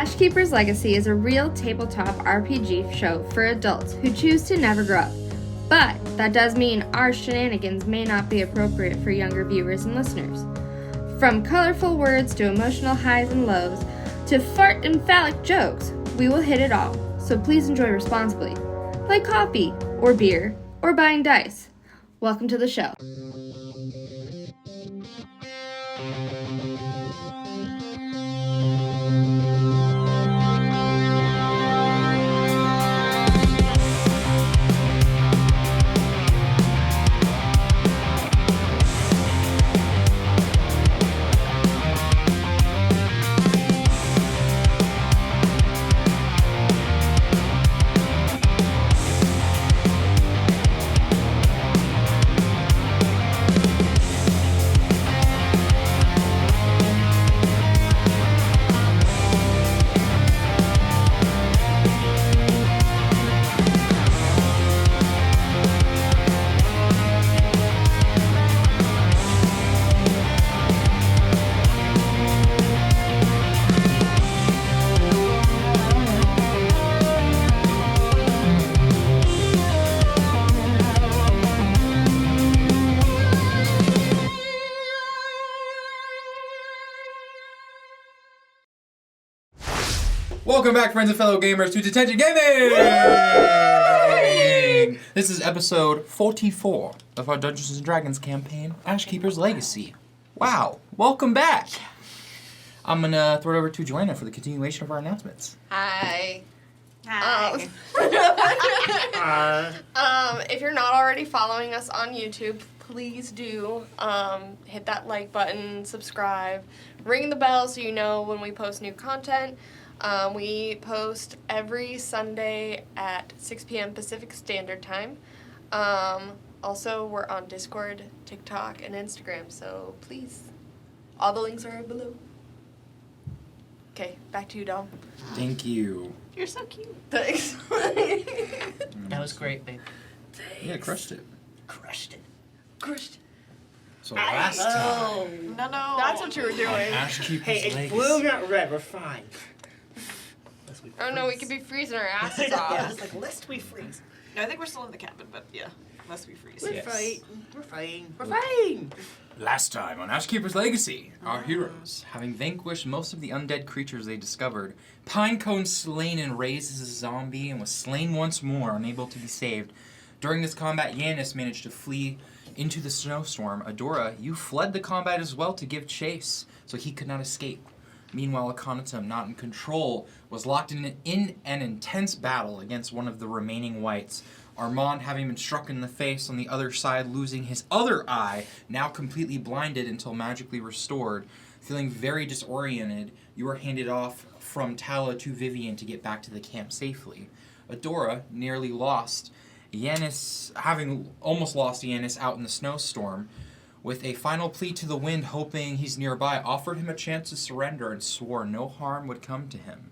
Ashkeepers Legacy is a real tabletop RPG show for adults who choose to never grow up. But that does mean our shenanigans may not be appropriate for younger viewers and listeners. From colorful words to emotional highs and lows to fart and phallic jokes, we will hit it all. So please enjoy responsibly, like coffee or beer or buying dice. Welcome to the show. Welcome back, friends and fellow gamers, to Detention Gaming! This is episode 44 of our Dungeons & Dragons campaign, Ashkeepers Legacy. Wow, welcome back! I'm going to throw it over to Joanna for the continuation of our announcements. Hi. Hi. If you're not already following us on YouTube, please do hit that like button, subscribe, ring the bell so you know when we post new content. We post every Sunday at 6 p.m. Pacific Standard Time. Also, we're on Discord, TikTok, and Instagram, so please, all the links are below. Okay, back to you, Dom. Thank you. You're so cute. Thanks. That was great, babe. Yeah, crushed it. Crushed it. Crushed. So last time, No. That's what you were doing. Ashkeepers Hey, it's Legacy. blue, not red. We're fine. Oh no, we could be freezing our asses Yeah, off. it's like, lest we freeze. No, I think we're still in the cabin, but yeah, unless we freeze. We're Yes. fine. We're fine. We're fine. Last time on Ashkeepers Legacy, our heroes, having vanquished most of the undead creatures they discovered, Pinecone slain and raised as a zombie and was slain once more, unable to be saved. During this combat, Yanis managed to flee into the snowstorm. Adora, you fled the combat as well to give chase, so he could not escape. Meanwhile, Aconitum, not in control, was locked in an intense battle against one of the remaining wights. Armand, having been struck in the face on the other side, losing his other eye, now completely blinded until magically restored. Feeling very disoriented, you were handed off from Talla to Vivian to get back to the camp safely. Adora, nearly lost, Yanis, having almost lost Yanis out in the snowstorm, with a final plea to the wind, hoping he's nearby, offered him a chance to surrender and swore no harm would come to him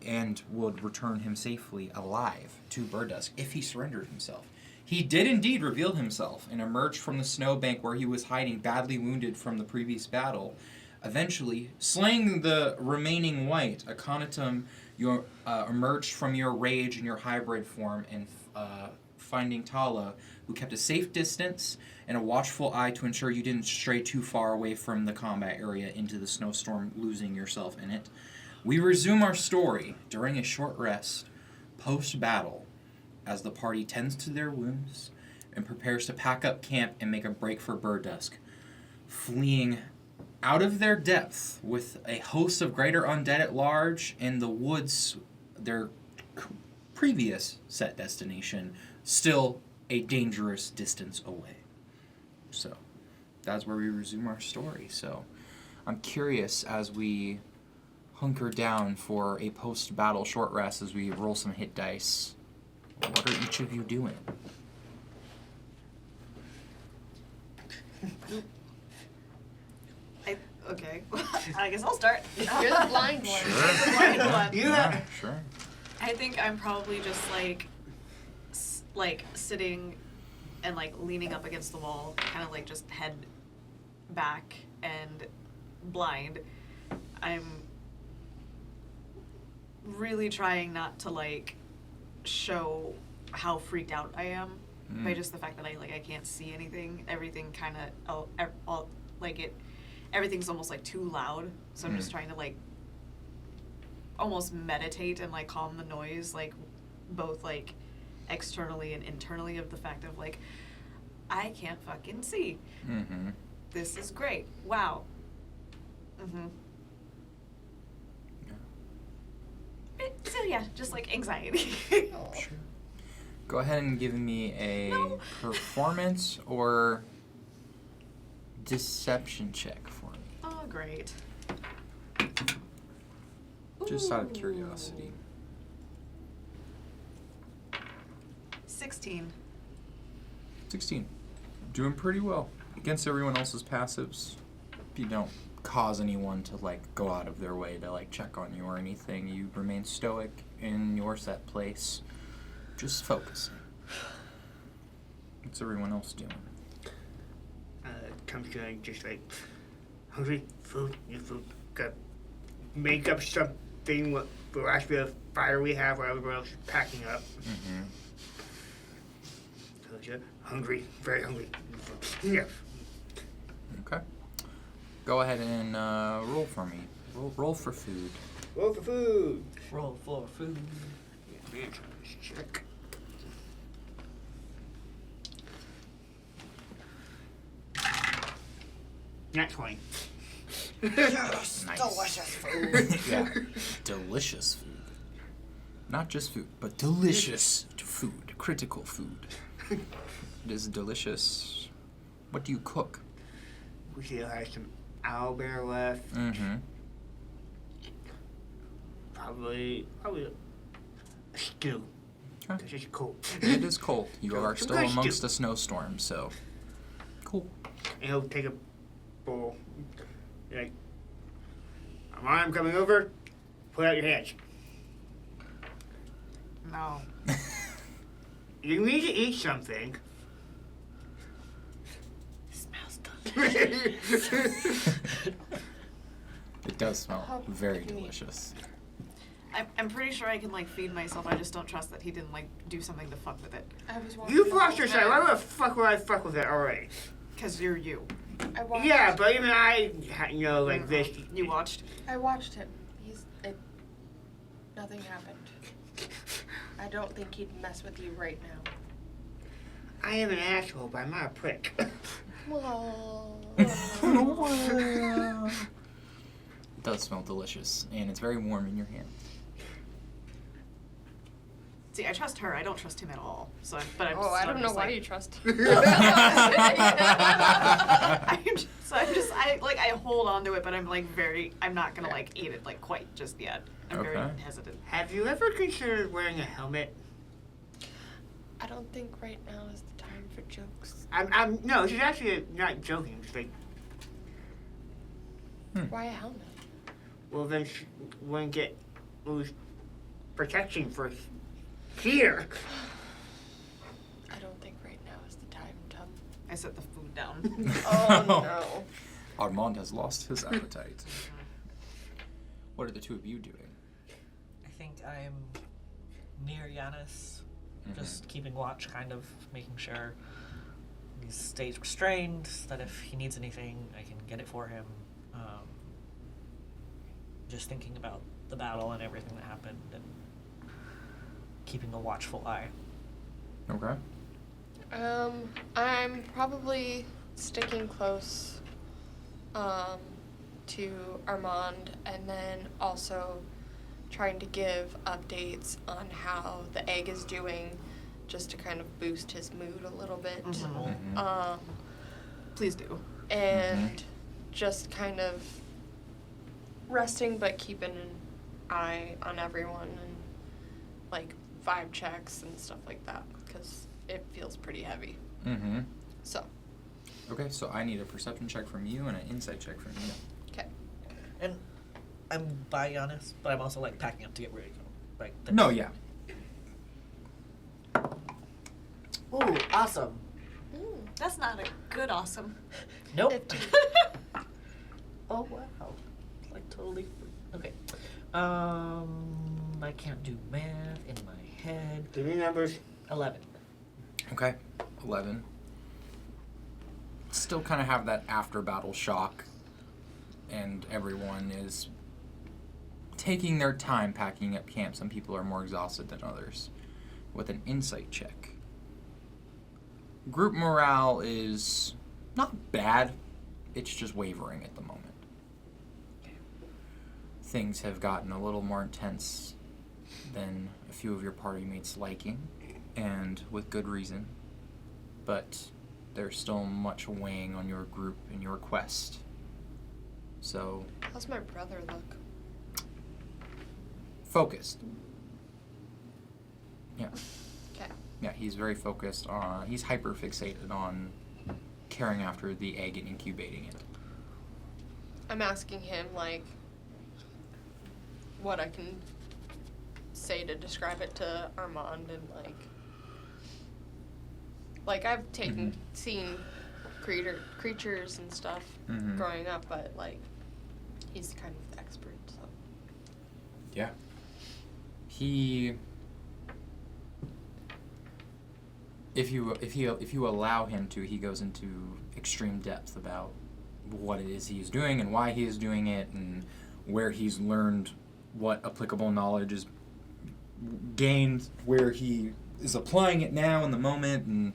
and would return him safely alive to Berdusk if he surrendered himself. He did indeed reveal himself and emerged from the snowbank where he was hiding, badly wounded from the previous battle. Eventually, slaying the remaining wight, Aconitum, you emerged from your rage in your hybrid form and finding Talla, who kept a safe distance and a watchful eye to ensure you didn't stray too far away from the combat area into the snowstorm, losing yourself in it. We resume our story during a short rest, post-battle, as the party tends to their wounds and prepares to pack up camp and make a break for Berdusk, fleeing out of their depth with a host of greater undead at large in the woods, their previous set destination, still a dangerous distance away. So, that's where we resume our story. So, I'm curious as we hunker down for a post-battle short rest as we roll some hit dice. What are each of you doing? Okay. I guess I'll start. You're the blind one. The blind one. Yeah, sure. I think I'm probably just like sitting and like leaning up against the wall, kind of like just head back and blind. I'm really trying not to like show how freaked out I am by just the fact that I can't see anything. Everything kind of everything's almost like too loud. So I'm just trying to like almost meditate and like calm the noise, like both like externally and internally, of the fact of like I can't fucking see. This is great. Wow. So yeah, just like anxiety. Sure. Go ahead and give me a performance or deception check for me. Oh, great. Just out of curiosity. 16. 16. Doing pretty well. Against everyone else's passives, you don't cause anyone to like go out of their way to like check on you or anything. You remain stoic in your set place, just focusing. What's everyone else doing? Comes going just like hungry, food, new food. Got make up something with the last bit of fire we have while everyone else is packing up. So yeah, hungry, very hungry. Yeah. Okay. Go ahead and roll for me. Roll for food. Roll for food. Roll for food. Yeah, man, let's check. Not 20. Yes, Nice. delicious food. Yeah, delicious food. Not just food, but delicious food. Critical food. It is delicious. What do you cook? We still have some owlbear left. Probably a stew. Okay. Because it's cold. It is cold. You are Some still good amongst stew. a snowstorm, so cool. And he'll take a bowl. Like, Armand, I'm coming over. Put out your hands. No. You need to eat something. Smells delicious. It does smell How very creepy. delicious. I'm pretty sure I can like feed myself. I just don't trust that he didn't like do something to fuck with it. I was watching You've the lost whole your sight. time. Why the fuck would I fuck with it already? Cause you're you. I watched, Yeah, but even I, like this. You watched? I watched him. Nothing happened. I don't think he'd mess with you right now. I am an asshole, but I'm not a prick. Well, It does smell delicious, and it's very warm in your hand. See, I trust her. I don't trust him at all. So, but I'm. oh, I so don't I'm know just why like, you trust. I hold on to it, but I'm like I'm not gonna like eat it like quite just yet. I'm very Okay. hesitant. Have you ever considered wearing a helmet? I don't think right now is the time for jokes. No, she's actually not joking. It's like, Why a helmet? well, then she wouldn't lose protection for fear. I don't think right now is the time, Tom. I set the food down. Oh no. Armand has lost his appetite. What are the two of you doing? I think I'm near Yanis, just keeping watch, kind of making sure he stays restrained, that if he needs anything, I can get it for him. Just thinking about the battle and everything that happened and keeping a watchful eye. Okay. I'm probably sticking close to Armand, and then also trying to give updates on how the egg is doing, just to kind of boost his mood a little bit. Please do. And just kind of resting, but keeping an eye on everyone, and like vibe checks and stuff like that, because it feels pretty heavy. So. Okay, so I need a perception check from you and an insight check from you. Okay. And I'm by Yanis, but I'm also like packing up to get ready to go. Like No, yeah. Ooh, awesome. That's not a good awesome. Nope. Oh wow. Like totally free. Okay. I can't do math in my head. Give me numbers. 11. Okay, 11. Still kind of have that after-battle shock, and everyone is taking their time packing up camp. Some people are more exhausted than others. With an insight check. Group morale is not bad, it's just wavering at the moment. Things have gotten a little more intense than a few of your party mates liking, and with good reason. But there's still much weighing on your group and your quest. So, How's my brother look? focused. Yeah. Okay. Yeah, he's very focused on, he's hyper fixated on caring after the egg and incubating it. I'm asking him, like, what I can say to describe it to Armand and, like I've seen creatures and stuff growing up, but, like, he's kind of the expert, so. Yeah. He, if you allow him to, he goes into extreme depth about what it is he is doing and why he is doing it and where he's learned what applicable knowledge is gained, where he is applying it now in the moment, and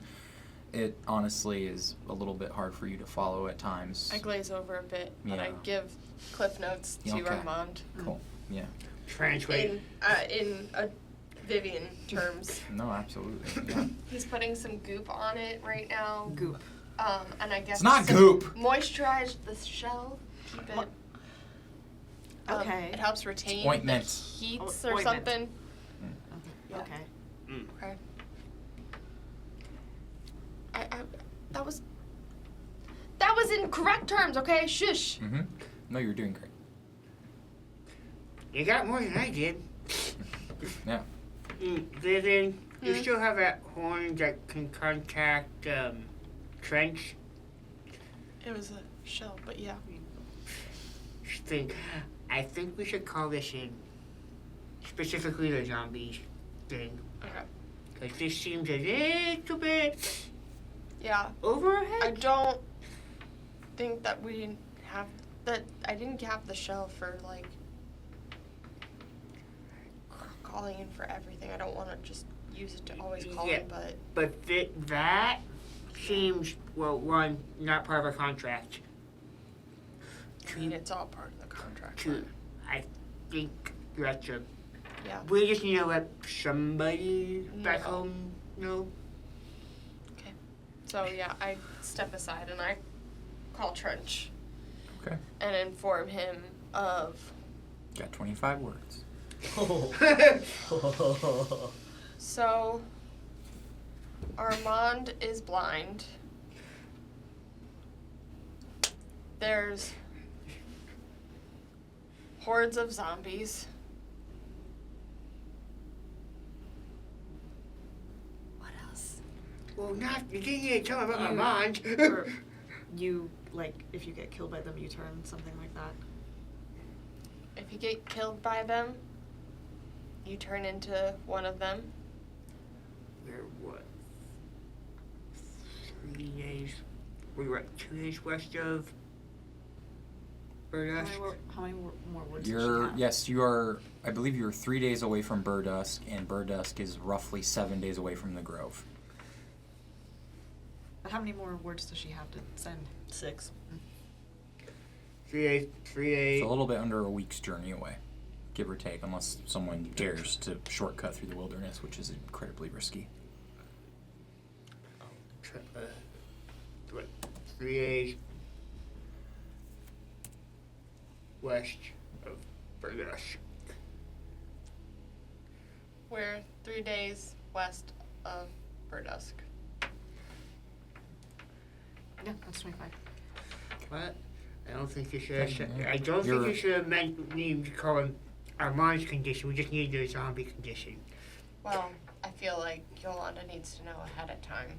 it honestly is a little bit hard for you to follow at times. I glaze over a bit, but Yeah. I give cliff notes to Okay. Armand. Cool. Yeah. Translate. In Vivian terms. No, absolutely. Yeah. He's putting some goop on it right now. Goop. And I guess It's not goop. Moisturize the shell. Keep it. Okay. It helps retain Ointment. the heats Oh, or ointment. something. Yeah. Okay. Okay. I that was in correct terms, okay? Shush. No, you're doing great. You got more than I did. Yeah. Vivian, you still have that horn that can contact Trench? It was a shell, but yeah. I think we should call this in. Specifically the zombies thing. Okay. Because this seems a little bit Yeah. over our I head. don't think that we didn't have that. I didn't have the shell for like calling in for everything. I don't want to just use it to always call Yeah. in, but But that seems, well, one, not part of our contract. I mean it's all part of the contract. Two, I think that's a. Yeah. We just need to let somebody back No. home know. Okay. So yeah, I step aside and I call Trench Okay. and inform him of. Got 25 words. So, Armand is blind. There's hordes of zombies. What else? Well, you didn't need to tell me about my mind. Or you, like, if you get killed by them, you turn, something like that. If you get killed by them, you turn into one of them. We're what? 3 days. We were 2 days west of Berdusk. How many more words does she have? Yes, you are, I believe you're 3 days away from Berdusk, and Berdusk is roughly 7 days away from the Grove. But how many more words does she have to send? 6. 3 days. 3 days. It's a little bit under a week's journey away, give or take, unless someone dares to shortcut through the wilderness, which is incredibly risky. What, 3 days west of Berdusk. We're 3 days west of Berdusk. Yeah, that's 25. What? I don't think you should. Okay. I don't think You're- you should have need to call him Armand's condition. We just need the zombie condition. Well, I feel like Yolanda needs to know ahead of time.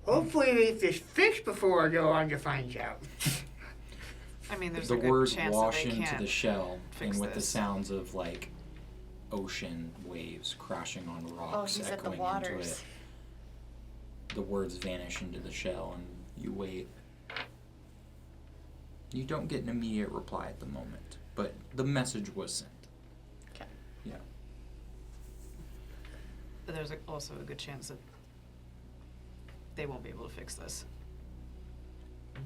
Hopefully, we get this fixed before I go on to find out. I mean, there's The a good words chance wash that they into can't the shell, fix and with the this. sounds of, like, ocean waves crashing on Oh, rocks, he said the echoing into waters. it. The words vanish into the shell, and you wait. You don't get an immediate reply at the moment, but the message was sent. Okay. Yeah. But there's also a good chance that they won't be able to fix this.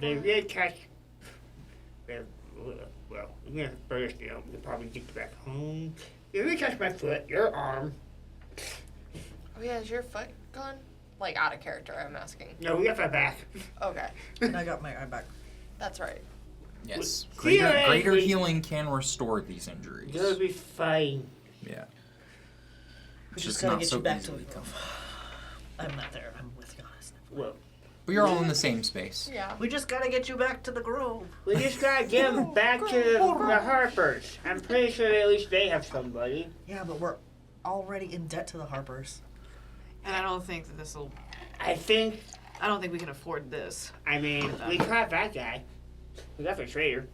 They really catch. Well, I'm gonna first, we'll probably get you back home. You really touch my foot, your arm. Oh yeah, is your foot gone? Like out of character, I'm asking. No, we got my back. Okay, And I got my eye back. that's right. Yes. See you Greater later. healing can restore these injuries. You'll be fine. Yeah. We It's just just gotta not get so you back to easily the come. I'm not there. I'm with Yanis. Well, But you're all in the same space. Yeah. We just gotta get you back to the grove. we just gotta get them back to the Harpers. I'm pretty sure at least they have somebody. Yeah, but we're already in debt to the Harpers. And I don't think that I think, I don't think we can afford this. I mean, we caught that guy. We got the traitor.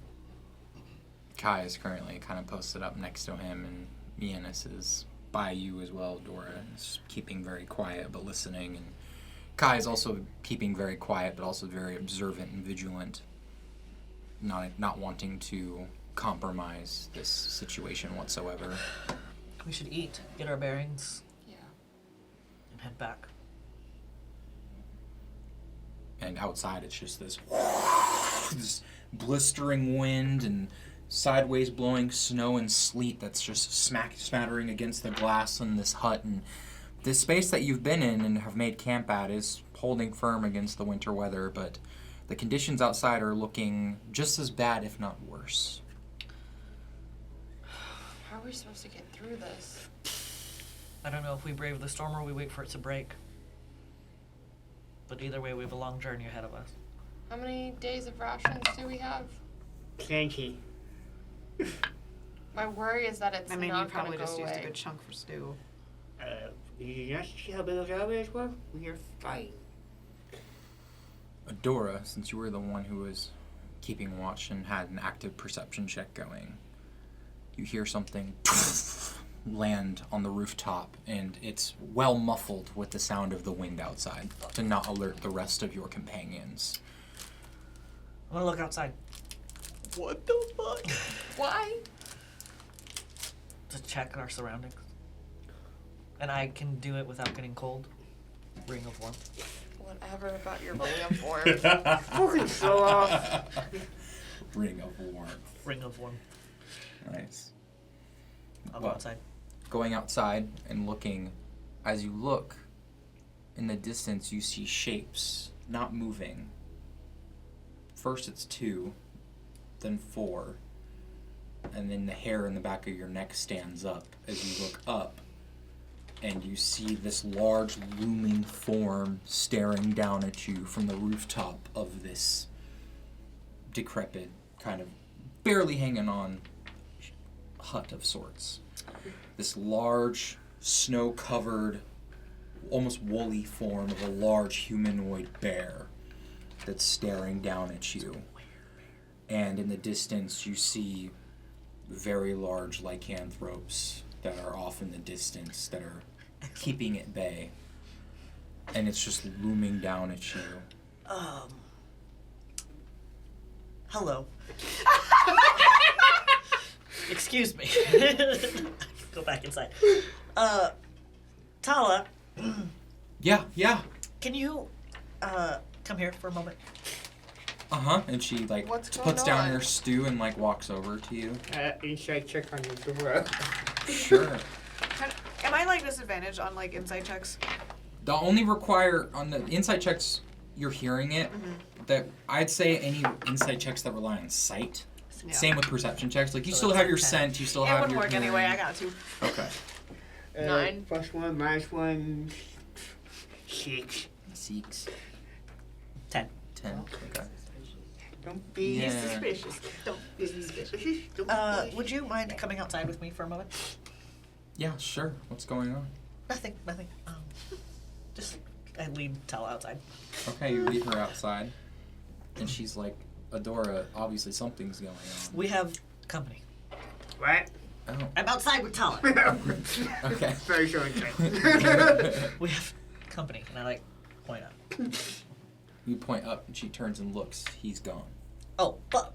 Kai is currently kind of posted up next to him, and Yanis is by you as well. Dora is keeping very quiet but listening, and Kai is also keeping very quiet but also very observant and vigilant, not wanting to compromise this situation whatsoever. We should eat, get our bearings, Yeah. and head back. And outside it's just this blistering wind and sideways blowing snow and sleet that's just smattering against the glass in this hut, and this space that you've been in and have made camp at is holding firm against the winter weather, but the conditions outside are looking just as bad, if not worse. How are we supposed to get through this? I don't know if we brave the storm or we wait for it to break. But either way, we have a long journey ahead of us. How many days of rations do we have? Plenty. My worry is that it's I mean, you not probably gonna just go used a away. good chunk for stew. Did you not see how big those elevators were? We are fine. Adora, since you were the one who was keeping watch and had an active perception check going, you hear something land on the rooftop, and it's well muffled with the sound of the wind outside to not alert the rest of your companions. I'm gonna look outside What the fuck? Why? to check our surroundings. And I can do it without getting cold. Ring of warmth. Whatever about your ring of form. Fucking show off. Ring of warmth. Ring of warmth. Nice. I'll go Well, outside. going outside and looking, as you look in the distance, you see shapes not moving. First it's 2, then 4, and then the hair in the back of your neck stands up as you look up, and you see this large looming form staring down at you from the rooftop of this decrepit, kind of barely hanging on hut of sorts. This large, snow-covered, almost woolly form of a large humanoid bear that's staring down at you. And in the distance, you see very large lycanthropes that are off in the distance that are keeping at bay. And it's just looming down at you. Hello. Excuse me. Go back inside. Talla, Yeah. can you come here for a moment? Uh-huh. And she, What's puts going down on? her stew and, walks over to you. Insight check on your Dora. Sure. Am I disadvantaged on insight checks? The only require on the insight checks, you're hearing it. That I'd say any insight checks that rely on sight. Yeah. Same with perception checks. You So still that's have your 10. scent. You still It have wouldn't your work hearing. anyway. I got 2. Okay. 9. +1, -1. 6. 6, 10. 10. Okay. Don't be Yeah. suspicious. Don't be suspicious. Don't be Would you mind coming outside with me for a moment? Yeah, sure. What's going on? Nothing. Just I lead Talla outside. Okay, you lead her outside, and she's like, Adora, obviously something's going on. We have company. What? Oh. I'm outside with Talla. Okay. Very short and We have company, and I like point up. You point up, and she turns and looks. He's gone. Oh, fuck.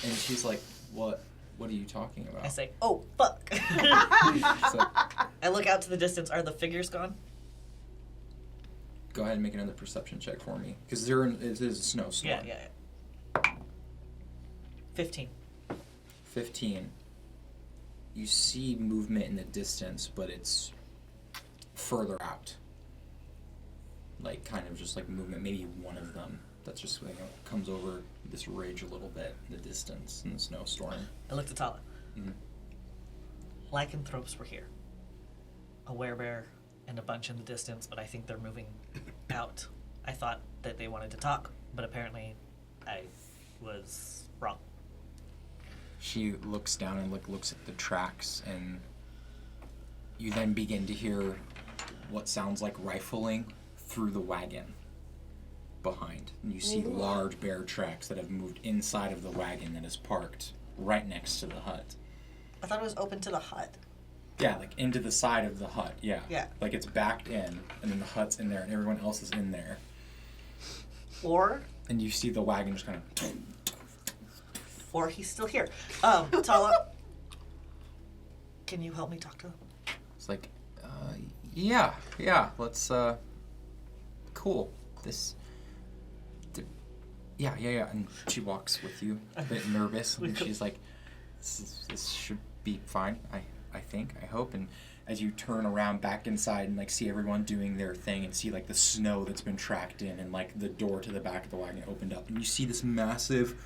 And she's like, what? What are you talking about? I say, oh, fuck. She's like, I look out to the distance. Are the figures gone? go ahead and make another perception check for me. Because it is a snowstorm. Yeah. 15. 15. You see movement in the distance, but it's further out. Like, kind of just like movement, maybe one of them. That's just like, comes over this ridge a little bit in the distance in the snowstorm. I looked at Talla. Mm-hmm. Lycanthropes were here. A werebear and a bunch in the distance, but I think they're moving out. I thought that they wanted to talk, but apparently I was wrong. She looks down and looks at the tracks, and you then begin to hear what sounds like rifling through the wagon behind. And you see large bear tracks that have moved inside of the wagon that is parked right next to the hut. I thought it was open to the hut. Yeah, like into the side of the hut, yeah. Yeah. Like it's backed in, and then the hut's in there, and everyone else is in there. Or And you see the wagon just kind of... he's still here. Talla, can you help me talk to him? It's like, yeah, let's, cool. Yeah. And she walks with you, a bit nervous, and she's like, this should be fine, I think, I hope. And as you turn around back inside and like see everyone doing their thing and see like the snow that's been tracked in and like the door to the back of the wagon opened up, and you see this massive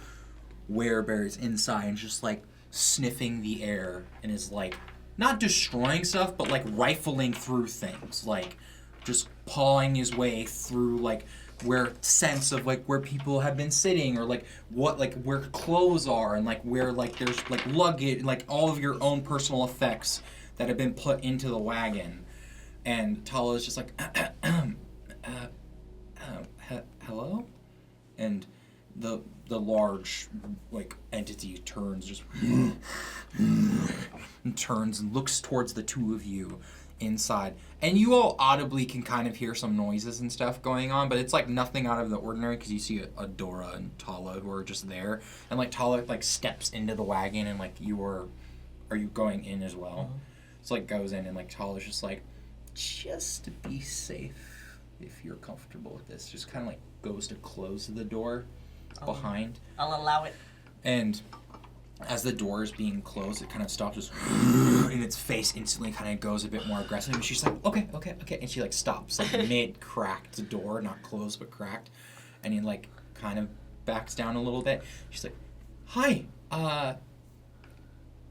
werebear is inside and just like sniffing the air and is like not destroying stuff but like rifling through things, like just pawing his way through like where sense of like where people have been sitting or like what like where clothes are and like where like there's like luggage, like all of your own personal effects that have been put into the wagon. And Talla is just like hello? And the large like entity turns and turns and looks towards the two of you inside, and you all audibly can kind of hear some noises and stuff going on, but it's like nothing out of the ordinary because you see Adora and Talla who are just there, and like Talla like steps into the wagon and like are you going in as well? Mm-hmm. So like goes in and like Talla's just like, just to be safe, if you're comfortable with this, just kind of like goes to close the door behind. I'll allow it. And as the door is being closed, it kind of stops, just, and its face instantly kind of goes a bit more aggressive. And she's like, okay. And she like stops, like mid-cracked door, not closed, but cracked. And he like kind of backs down a little bit. She's like, hi,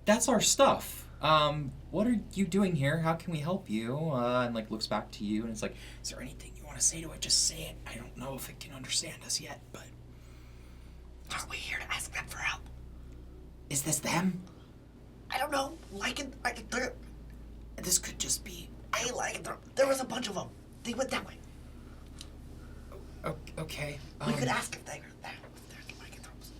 that's our stuff. What are you doing here? How can we help you? And like looks back to you and it's like, is there anything you want to say to it? Just say it. I don't know if it can understand us yet, but are we here to ask them for help? Is this them? I don't know. This could just be... There was a bunch of them. They went that way. Okay. We could ask if they're lycanthropes.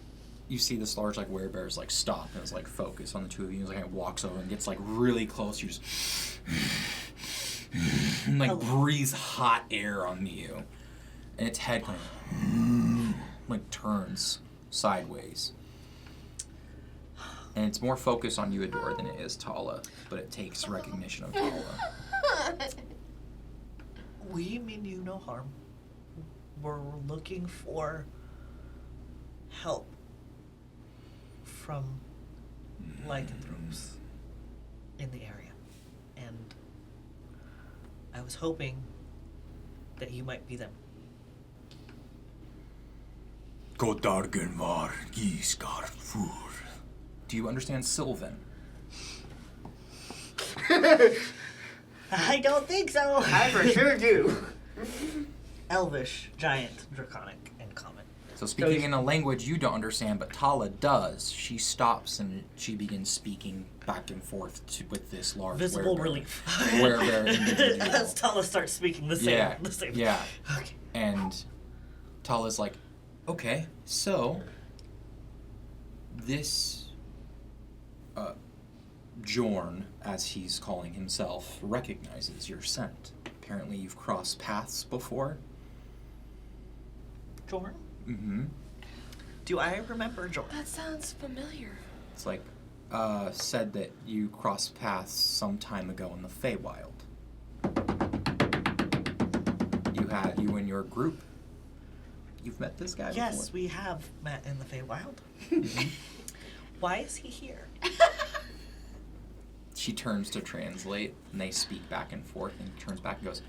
You see this large like werebear's like stop and is like focus on the two of you. And like walks over and gets like really close. You just and like breathes hot air on you, and its head kind of like turns sideways. And it's more focused on you, Adora, than it is Talla, but it takes recognition of Talla. We mean you no harm. We're looking for help from lycanthropes in the area. And I was hoping that you might be them. Godargen var giskarfur. Do you understand Sylvan? I don't think so. I for sure do. Elvish, giant, draconic, and common. So speaking in a language you don't understand, but Talla does, she stops and she begins speaking back and forth with this large Visible werebear. relief. Werebear individual. As Talla starts speaking the same. Yeah. Okay. And Talla's like, okay, so this Jorn, as he's calling himself, recognizes your scent. Apparently you've crossed paths before. Jorn? Mm-hmm. Do I remember Jorn? That sounds familiar. It's like, said that you crossed paths some time ago in the Feywild. You and your group. You've met this guy before? Yes, we have met in the Feywild. Mhm. Why is he here? She turns to translate, and they speak back and forth, and he turns back and goes,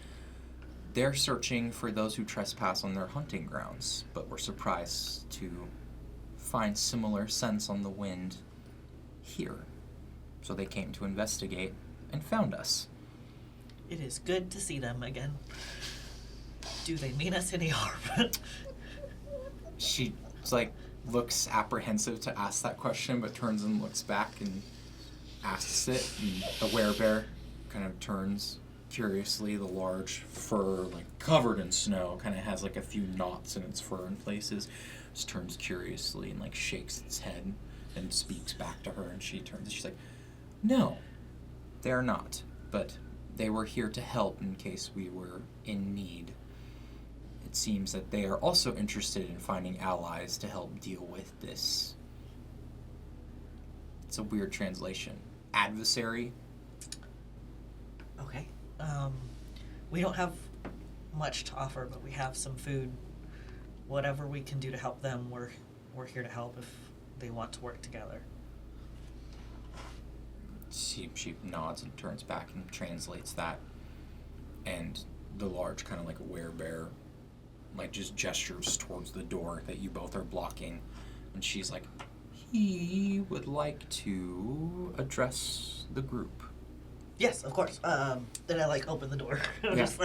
they're searching for those who trespass on their hunting grounds, but were surprised to find similar scents on the wind here. So they came to investigate and found us. It is good to see them again. Do they mean us any harm? She looks apprehensive to ask that question, but turns and looks back and asks it, and the werebear kind of turns curiously. The large fur, covered in snow, kind of has a few knots in its fur in places. Just turns curiously and shakes its head and speaks back to her, and she turns and she's like, no, they're not, but they were here to help in case we were in need. It seems that they are also interested in finding allies to help deal with this. It's a weird translation. Adversary. Okay. We don't have much to offer, but we have some food. Whatever we can do to help them, we're here to help if they want to work together. She nods and turns back and translates that. And the large kind of werebear just gestures towards the door that you both are blocking. And she's like, he would like to address the group. Yes, of course. Then I open the door. I'm Yeah. just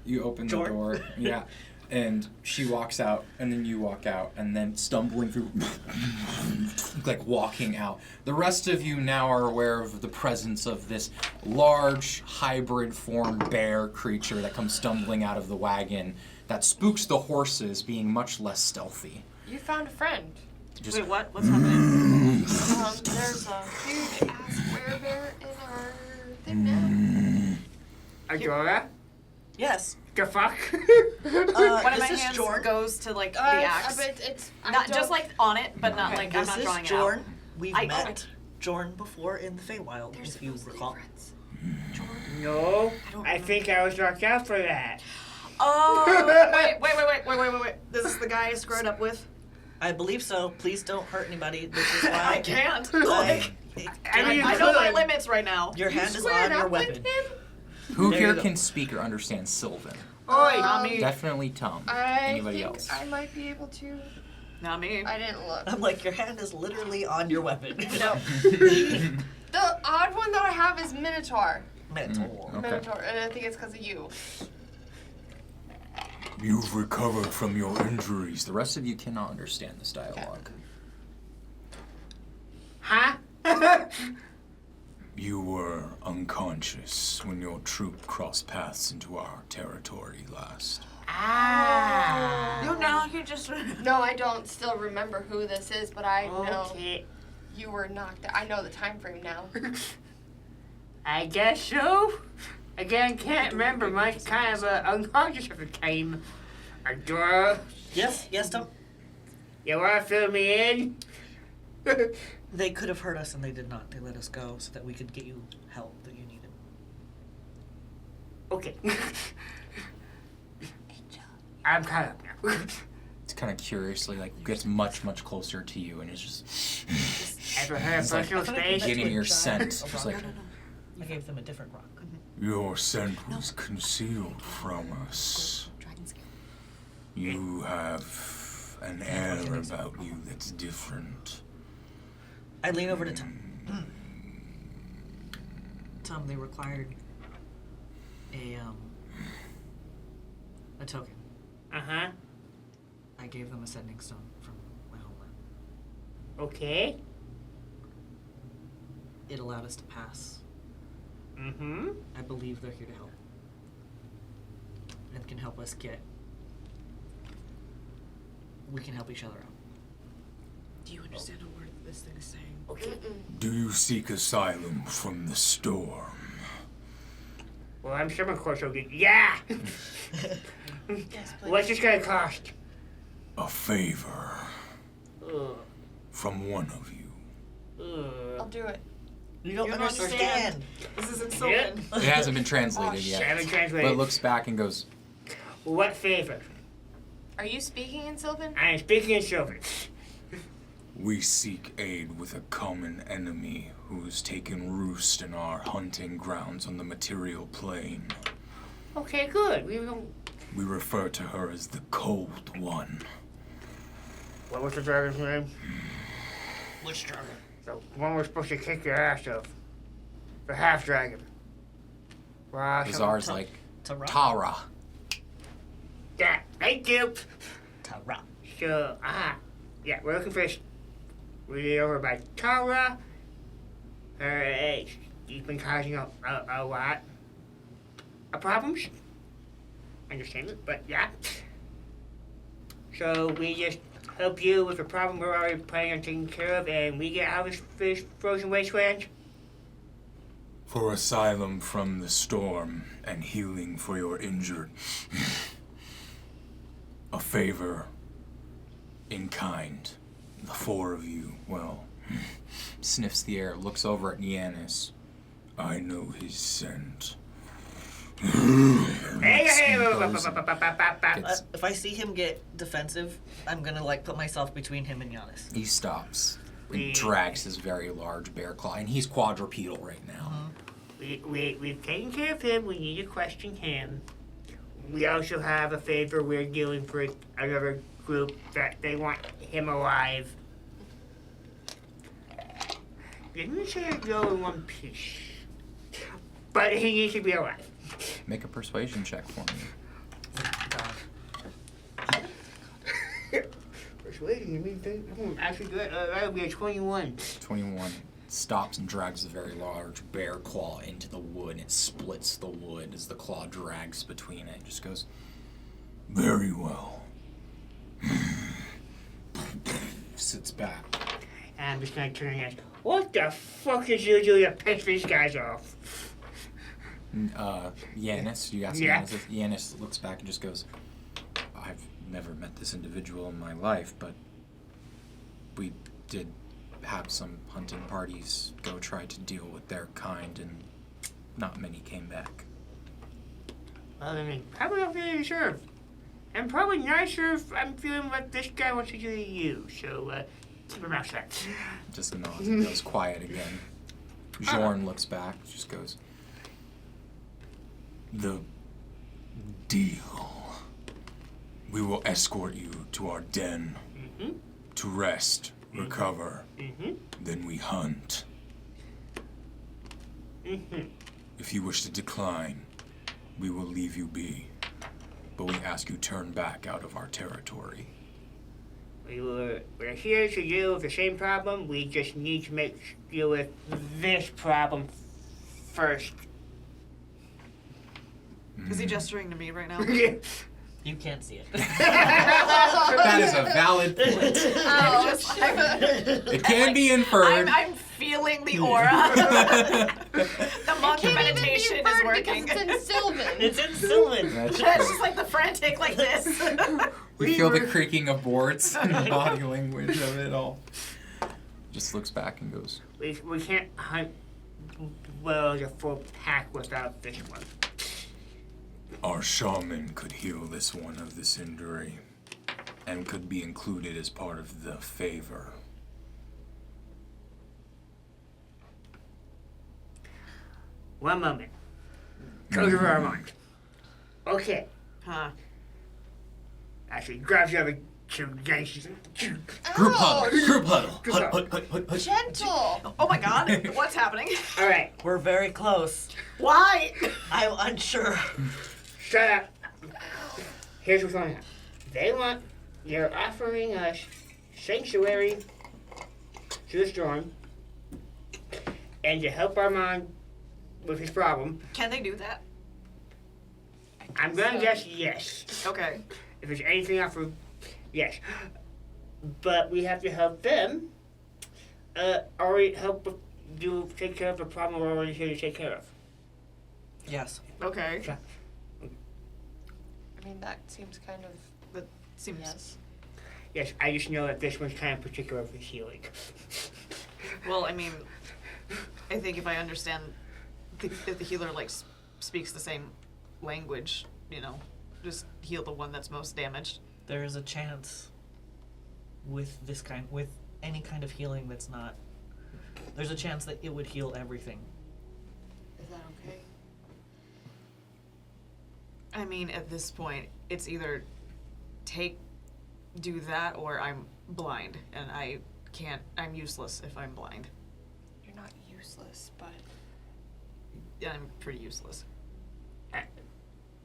You open the Jordan. door, yeah, and she walks out, and then you walk out, and then stumbling through, walking out. The rest of you now are aware of the presence of this large, hybrid form bear creature that comes stumbling out of the wagon that spooks the horses, being much less stealthy. You found a friend. Just, Wait, what? What's happening? There's a huge ass werebear in our thing now. Adora? yes. The fuck? One of my this is hands Jorn. goes to the axe. But it's Not just on it, but not Okay. I'm This not is drawing Jorn. it out. We've I- met Jorn before in the Feywild, They're if you supposed to be recall. friends. No, don't I think I was locked out for that. Oh, wait. This is the guy I screwed up with? I believe so. Please don't hurt anybody. This is why I can't. I I know my limits right now. Your hand is Squared on your up with weapon. him? who There here you go. can speak or understand Sylvan? Oi! Not me. Definitely Tom. I Anybody think else? I might be able to. Not me. I didn't look. I'm your hand is literally on your weapon. No. The odd one that I have is Minotaur. Mental. Okay. Minotaur, and I think it's because of you. You've recovered from your injuries. The rest of you cannot understand this dialogue. Huh? You were unconscious when your troop crossed paths into our territory last. Ah. You just. No, I don't still remember who this is, but I know Okay. you were knocked out. I know the time frame now. I guess so. Again, can't remember much. Kind of unconscious at the time. Adora, Yes, Tom. you wanna fill me in? They could have hurt us and they did not. They let us go so that we could get you help that you needed. Okay. I'm caught up now. It's kind of curiously gets much closer to you and is just Ever heard of It's like- personal space? getting your Try. scent. Oh, Just rock. I gave them a different rock. Your scent was concealed from us. You have an air about you that's different. I lean over to Tom. Tom, they required a token. Uh-huh. I gave them a sending stone from my homeland. Okay. It allowed us to pass. Mm-hmm. I believe they're here to help. And can help us get... We can help each other out. Do you understand a word this thing is saying. Okay. Do you seek asylum from the storm? Well, I'm sure my course will get. Yeah! Yes, please. What's this gonna cost? A favor Ugh. from one of you. I'll do it. You don't You don't understand. This is in Sylvan. It hasn't been translated yet. Haven't But translated. looks back and goes, What favor? Are you speaking in Sylvan? I am speaking in Sylvan. We seek aid with a common enemy who has taken roost in our hunting grounds on the material plane. Okay, good. We don't. We refer to her as the Cold One. What was the dragon's name? Which dragon? The one we're supposed to kick your ass of. The half dragon. Wow. Bizarre's like, Tara. Tara. Yeah, thank you. Tara. So, yeah, we're looking for. We're over by Talla. She's been causing a lot of problems. Understand it, but yeah. So we just help you with a problem we're already planning on taking care of, and we get out of this frozen wasteland. For asylum from the storm and healing for your injured. A favor in kind. The four of you, well, Sniffs the air, looks over at Yanis. I know his scent. Hey, Goes and gets- If I see him get defensive, I'm gonna like put myself between him and Yanis. He stops We- and drags his very large bear claw, and he's quadrupedal right now. We've taken care of him. We need to question him. We also have a favor we're dealing for another group that they want him alive. Didn't say I'd go in one piece. But he needs to be alive. Make a persuasion check for me. Persuasion, you mean actually good? That'll be a 21. 21. Stops and drags the very large bear claw into the wood. It splits the wood as the claw drags between it. Just goes, Very well. sits back. And I'm just gonna turn and ask, what the fuck is you doing to piss these guys off? Yanis, you ask Yeah. Yanis. Yanis looks back and just goes, I've never met this individual in my life, but we did have some hunting parties go try to deal with their kind, and not many came back. Well, I mean, probably not really deserve. And probably nicer if I'm feeling what this guy wants to do to you. So, keep your mouth shut. Just nods and goes quiet again. Jorn looks back, just goes, The deal. We will escort you to our den Mm-hmm. to rest, recover, Mm-hmm. then we hunt. Mm-hmm. If you wish to decline, we will leave you be. But we ask you turn back out of our territory. We're here to deal with the same problem. We just need to deal with this problem first. Is he gesturing to me right now? You can't see it. that is a valid point. It can be inferred. I'm feeling the aura. The monk meditation is working. Because it's in Sylvan. It's in Sylvan. That's It's true. just like the frantic like this. You feel the creaking of boards and the body language of it all. Just looks back and goes, We can't hunt well as a full pack without this one. Our shaman could heal this one of this injury and could be included as part of the favor. One moment. Go to Armand. Okay. Huh. Actually, grabs the other two gangsters. group huddle, group huddle. Huddle. Gentle. Oh my god, what's happening? All right. We're very close. Why? I'm unsure. Shut up. Here's what's going on. They're offering us sanctuary to the storm and to help Armand with his problem. Can they do that? I'm gonna guess yes. Okay. If there's anything offered, yes. But we have to help them already help with, do take care of the problem we're already here to take care of. Yes. Okay. Sure. I mean, that seems kind of. That seems. Yes. Yes, I just know that this one's kind of particular for healing. Well, I mean, I think if I understand if the healer like speaks the same language, just heal the one that's most damaged. There is a chance with any kind of healing that's not. There's a chance that it would heal everything. Is that okay? I mean, at this point, it's either do that or I'm blind and I'm useless if I'm blind. You're not useless, but. Yeah, I'm pretty useless.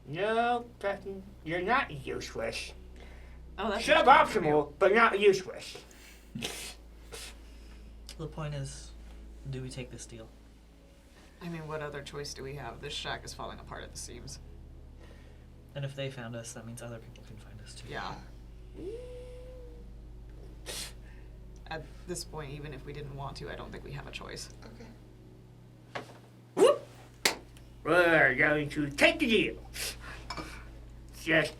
No, Preston, you're not useless. Oh, that's Suboptimal, but not useless. The point is, do we take this deal? I mean, what other choice do we have? This shack is falling apart at the seams. And if they found us, that means other people can find us too. Yeah. At this point, even if we didn't want to, I don't think we have a choice. Okay. Whoop! We're going to take the deal. Just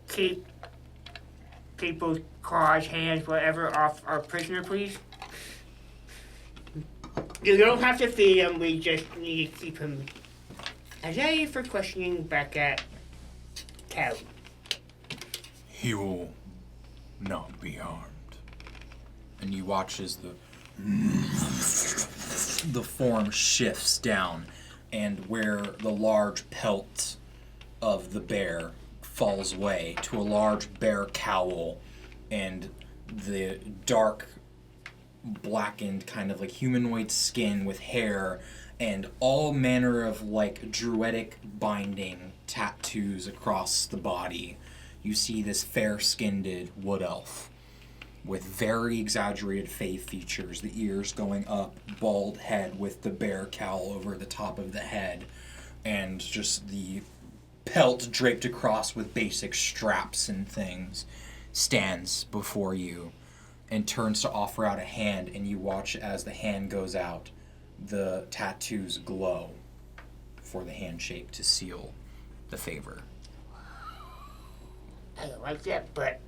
keep people's claws, hands, whatever, off our prisoner, please. You don't have to feed him, we just need to keep him alive for questioning back at Talla. He will not be harmed. And you watch as the form shifts down, and where the large pelt of the bear falls away to a large bear cowl, and the dark blackened kind of like humanoid skin with hair and all manner of like druidic binding tattoos across the body. You see this fair-skinned wood elf with very exaggerated face features, the ears going up, bald head with the bear cowl over the top of the head, and just the pelt draped across with basic straps and things, stands before you and turns to offer out a hand, and you watch as the hand goes out, the tattoos glow for the handshake to seal the favor. I don't like that, but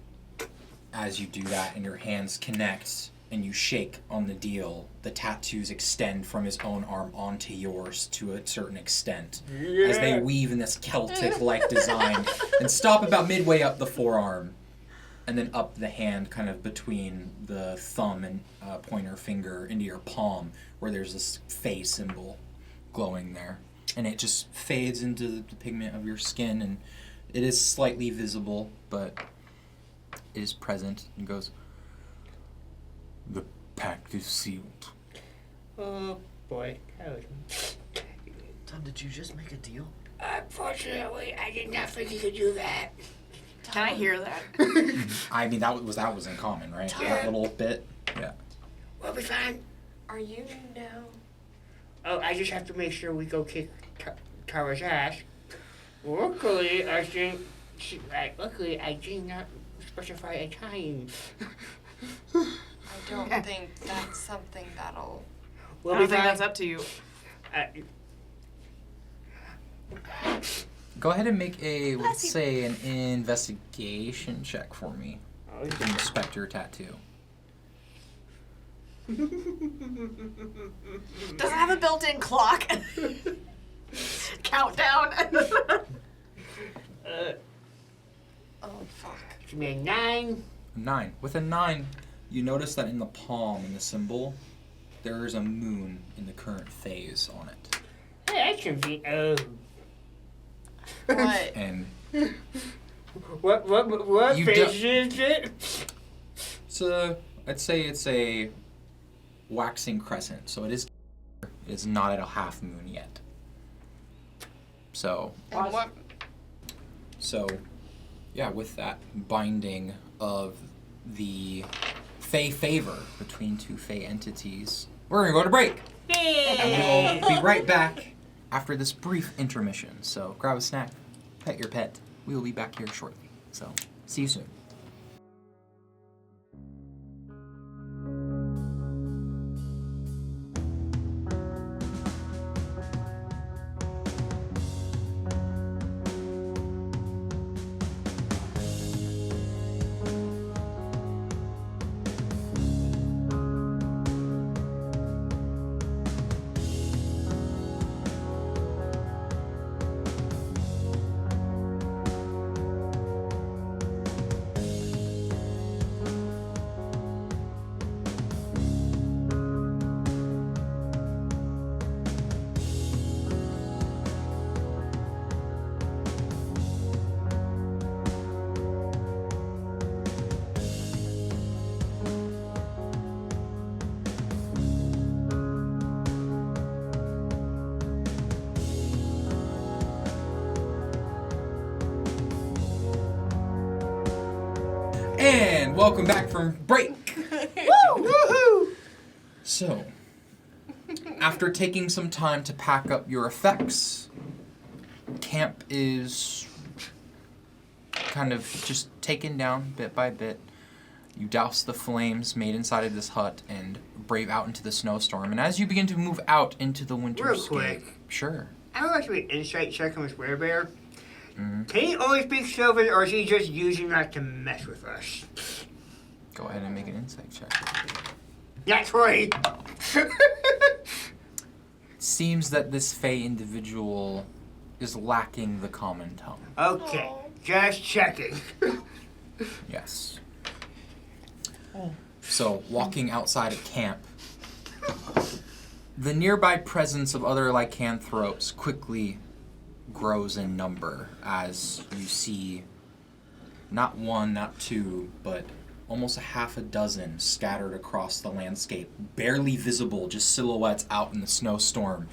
As you do that and your hands connect and you shake on the deal, the tattoos extend from his own arm onto yours to a certain extent as they weave in this Celtic-like design and stop about midway up the forearm and then up the hand kind of between the thumb and pointer finger into your palm where there's this Fey symbol glowing there. And it just fades into the pigment of your skin and it is slightly visible, but it is present and goes, The pact is sealed. oh boy, that was... Tom, did you just make a deal? Unfortunately, I did not think you could do that. Can I hear that? I mean, that was in common, right? That little bit? Yeah. We'll be fine. Are you now? Oh, I just have to make sure we go kick Tara's ass. Luckily, I did not specify a time. I don't think that's something that'll. We'll I don't be think fine. that's up to you. Go ahead and make a, let's say, an investigation check for me. Oh, To inspect your tattoo. Does it have a built-in clock? Countdown. Oh fuck. Give me a 9. 9. With a 9, you notice that in the palm, in the symbol, there is a moon in the current phase on it. Hey, that's convenient. What? And What You phase is it? I'd say it's a waxing crescent, so it is not at a half moon yet. So, And what? Yeah, with that binding of the Fey favor between two Fey entities, we're gonna go to break. And we'll be right back after this brief intermission. So grab a snack, pet your pet. We will be back here shortly. So see you soon. And welcome back from break. Woo! So, after taking some time to pack up your effects, camp is kind of just taken down bit by bit. You douse the flames made inside of this hut and brave out into the snowstorm. And as you begin to move out into the winterscape, Real quick. Sure. I would like to be insight check on this werebear. Mm-hmm. Can he only speak Sylvan, or is he just using that to mess with us? Go ahead and make an insight check. That's right. Seems that this Fey individual is lacking the common tongue. Okay, just checking. Yes. So, walking outside of camp, the nearby presence of other lycanthropes quickly grows in number as you see not one, not two, but almost a half a dozen scattered across the landscape, barely visible, just silhouettes out in the snowstorm.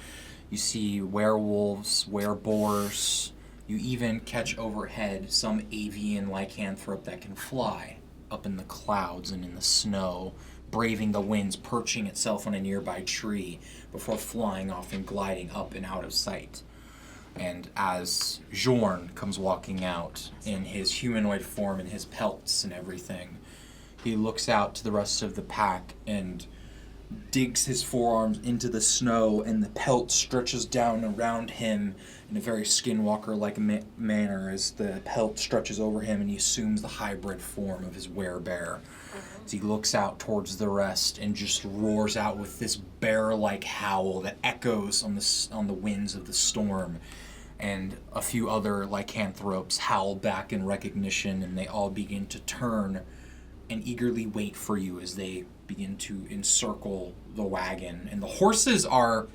You see werewolves, wereboars. You even catch overhead some avian lycanthrope that can fly up in the clouds and in the snow, braving the winds, perching itself on a nearby tree before flying off and gliding up and out of sight. And as Jorn comes walking out in his humanoid form and his pelts and everything, he looks out to the rest of the pack and digs his forearms into the snow, and the pelt stretches down around him in a very skinwalker-like manner as the pelt stretches over him and he assumes the hybrid form of his werebear. As he looks out towards the rest and just roars out with this bear-like howl that echoes on the winds of the storm. And a few other lycanthropes howl back in recognition, and they all begin to turn and eagerly wait for you as they begin to encircle the wagon. And the horses are,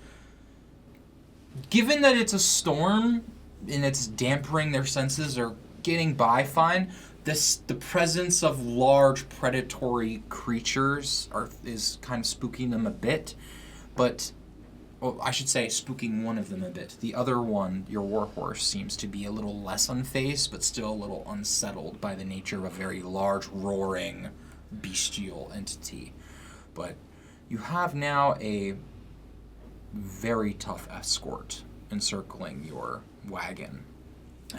given that it's a storm and it's dampering their senses, are getting by fine. The presence of large predatory creatures is kind of spooking them a bit, but well, I should say spooking one of them a bit. The other one, your warhorse, seems to be a little less unfazed, but still a little unsettled by the nature of a very large, roaring, bestial entity. But you have now a very tough escort encircling your wagon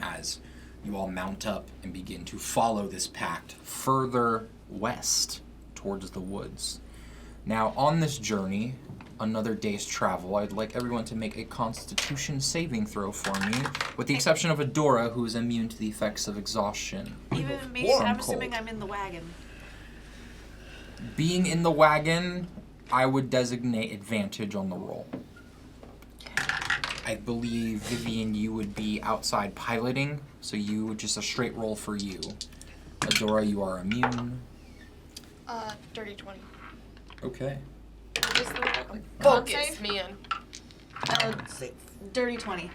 as you all mount up and begin to follow this pact further west towards the woods. Now, on this journey, another day's travel, I'd like everyone to make a Constitution saving throw for me, with the exception of Adora, who is immune to the effects of exhaustion. Even me, Warm I'm cold. assuming I'm in the wagon. Being in the wagon, I would designate advantage on the roll. I believe, Vivian, you would be outside piloting, so you would just a straight roll for you. Adora, you are immune. Dirty 20. Okay. Just the focus, man. Dirty 20.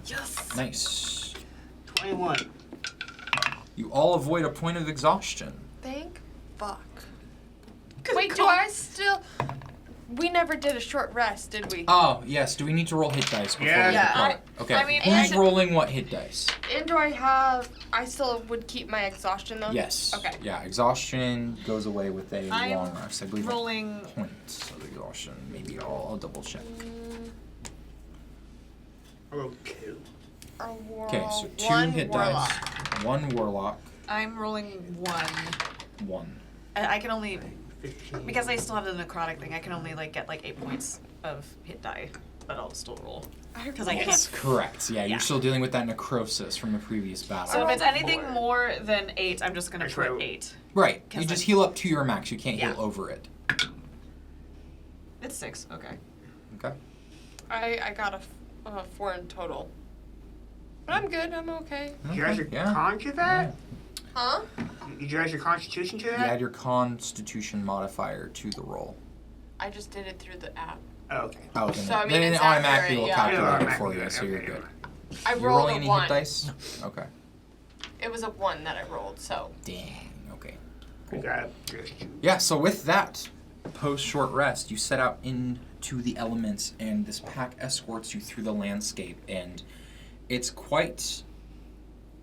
Yes. Nice. 21. You all avoid a point of exhaustion. Thank fuck. Wait, do I still... We never did a short rest, did we? Oh, yes. Do we need to roll hit dice before Yeah. we Yeah, depart? Okay. I mean, Who's and- rolling what hit dice? And do I have... I still would keep my exhaustion, though? Yes. Okay. Yeah, exhaustion goes away with a I'm long rest. I believe rolling- points of exhaustion. Maybe I'll double check. I rolled 2. Okay, so 2 one hit warlock. dice. 1 warlock. I'm rolling 1. 1. I can only, 15. because I still have the necrotic thing, I can only get 8 points of hit die, but I'll still roll. Because I That's can't. correct. Yeah, Yeah. you're still dealing with that necrosis from the previous battle. So if it's rolled anything 4. more than 8, I'm just gonna That's put right. 8. Right. You 'Cause just I- heal up to your max. You can't Yeah. heal over it. It's 6, okay. Okay. I got a 4 in total. But I'm good, I'm okay. Did you add your Yeah. con to that? Huh? Did you add your constitution to You that? add your Constitution modifier to the roll. I just did it through the app. Oh, okay. Oh, okay. So, I mean, Then it it's automatically accurate, will yeah. calculate Yeah, it for you, automatically, so you're okay, good. I You're rolled rolling a any 1. hit dice? Okay. It was a 1 that I rolled, so. Dang. Okay. We got just Yeah, so with that, post short rest, you set out into the elements, and this pack escorts you through the landscape, and it's quite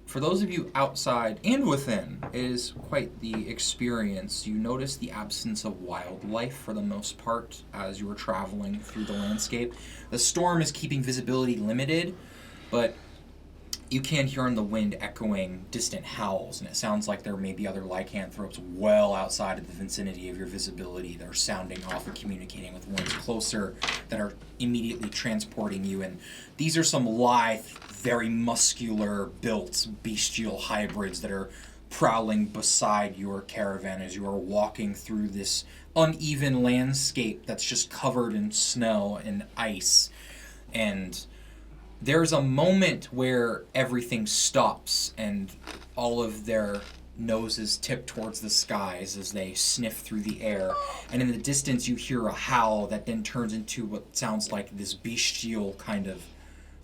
for those of you outside and within, it is quite the experience. You notice the absence of wildlife for the most part as you are traveling through the landscape. The storm is keeping visibility limited, but you can hear in the wind echoing distant howls, and it sounds like there may be other lycanthropes well outside of the vicinity of your visibility that are sounding off and communicating with ones closer that are immediately transporting you. And these are some lithe, very muscular built bestial hybrids that are prowling beside your caravan as you are walking through this uneven landscape that's just covered in snow and ice. And there's a moment where everything stops and all of their noses tip towards the skies as they sniff through the air. And in the distance you hear a howl that then turns into what sounds like this bestial kind of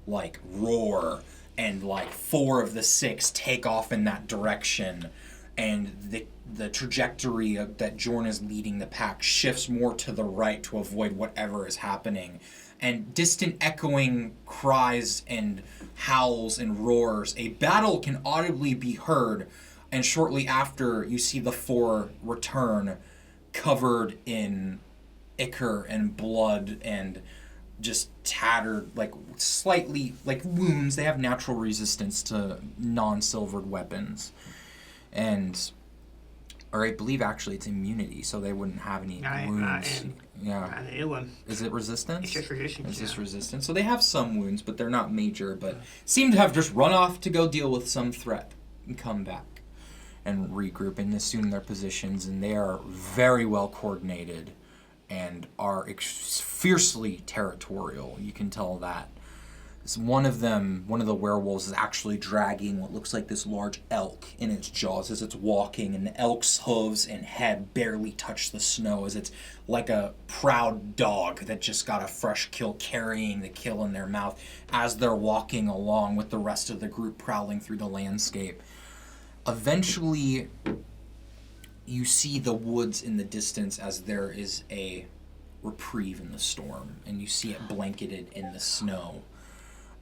like roar, and like 4 of the 6 take off in that direction. And the trajectory that Jorn is leading the pack shifts more to the right to avoid whatever is happening. And distant echoing cries and howls and roars. A battle can audibly be heard, and shortly after you see the 4 return covered in ichor and blood and just tattered, like slightly like wounds. They have natural resistance to non-silvered weapons. Or I believe actually it's immunity, so they wouldn't have any wounds. Yeah. Is it resistance? It's just resistance. It's just resistance. So they have some wounds, but they're not major, but seem to have just run off to go deal with some threat and come back and regroup and assume their positions. And they are very well coordinated and are fiercely territorial. You can tell that. One of the werewolves is actually dragging what looks like this large elk in its jaws as it's walking, and the elk's hooves and head barely touch the snow as it's like a proud dog that just got a fresh kill, carrying the kill in their mouth as they're walking along with the rest of the group prowling through the landscape. Eventually, you see the woods in the distance as there is a reprieve in the storm, and you see it blanketed in the snow.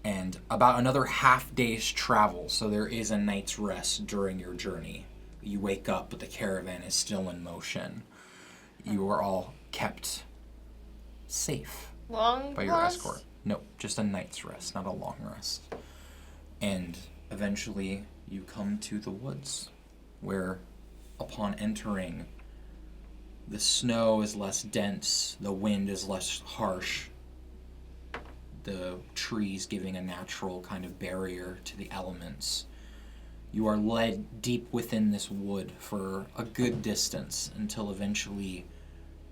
And about another half day's travel, so there is a night's rest during your journey. You wake up, but the caravan is still in motion. You are all kept safe by your escort. No, just a night's rest, not a long rest. And eventually you come to the woods, where upon entering, the snow is less dense, the wind is less harsh, the trees giving a natural kind of barrier to the elements. You are led deep within this wood for a good distance until eventually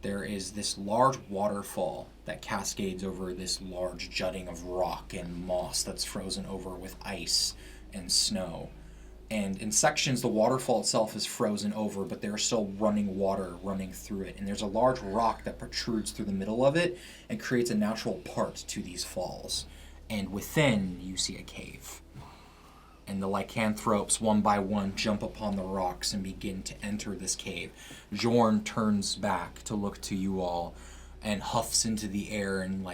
there is this large waterfall that cascades over this large jutting of rock and moss that's frozen over with ice and snow. And in sections, the waterfall itself is frozen over, but there's still running water running through it. And there's a large rock that protrudes through the middle of it and creates a natural part to these falls. And within, you see a cave. And the lycanthropes, one by one, jump upon the rocks and begin to enter this cave. Jorn turns back to look to you all and huffs into the air and,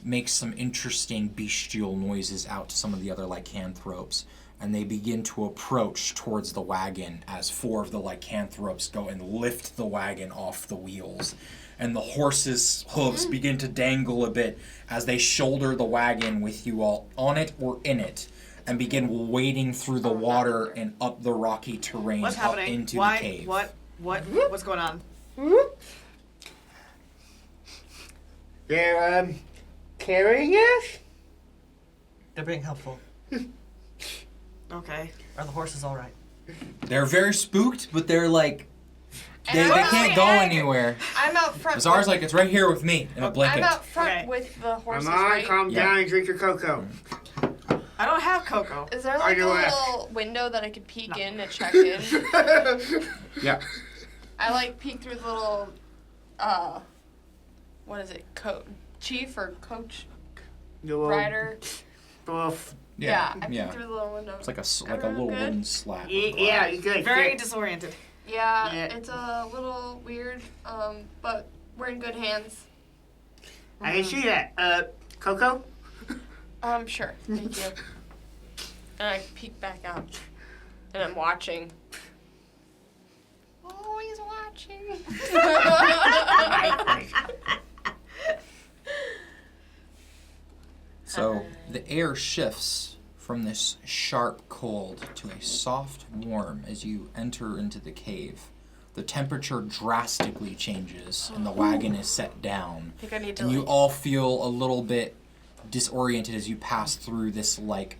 makes some interesting bestial noises out to some of the other lycanthropes. And they begin to approach towards the wagon as 4 of the lycanthropes go and lift the wagon off the wheels. And the horse's hooves begin to dangle a bit as they shoulder the wagon with you all on it or in it, and begin wading through the water and up the rocky terrain up into the cave. What's going on? They're, carrying us? They're being helpful. Okay. Are the horses all right? They're very spooked, but they're they And can't go anywhere. I'm out front. Azar's it's right here with me in a blanket. I'm out front Okay. with the horses, Armand, right? calm down and drink your cocoa. I don't have cocoa. Is there On a your left. little window that I could peek in to check in? Yeah. I peek through the little, what is it, chief or coach rider? Yeah. I peek through the little window. It's like a little wooden slab. of Yeah, glass. you good. Very good. disoriented. Yeah, Yeah. it's a little weird, but we're in good hands. I didn't see that. Coco? Sure. Thank you. And I peek back out. And I'm watching. Always watching. So the air shifts from this sharp cold to a soft warm as you enter into the cave. The temperature drastically changes and the wagon is set down. I think I need to And you all feel a little bit disoriented as you pass through this like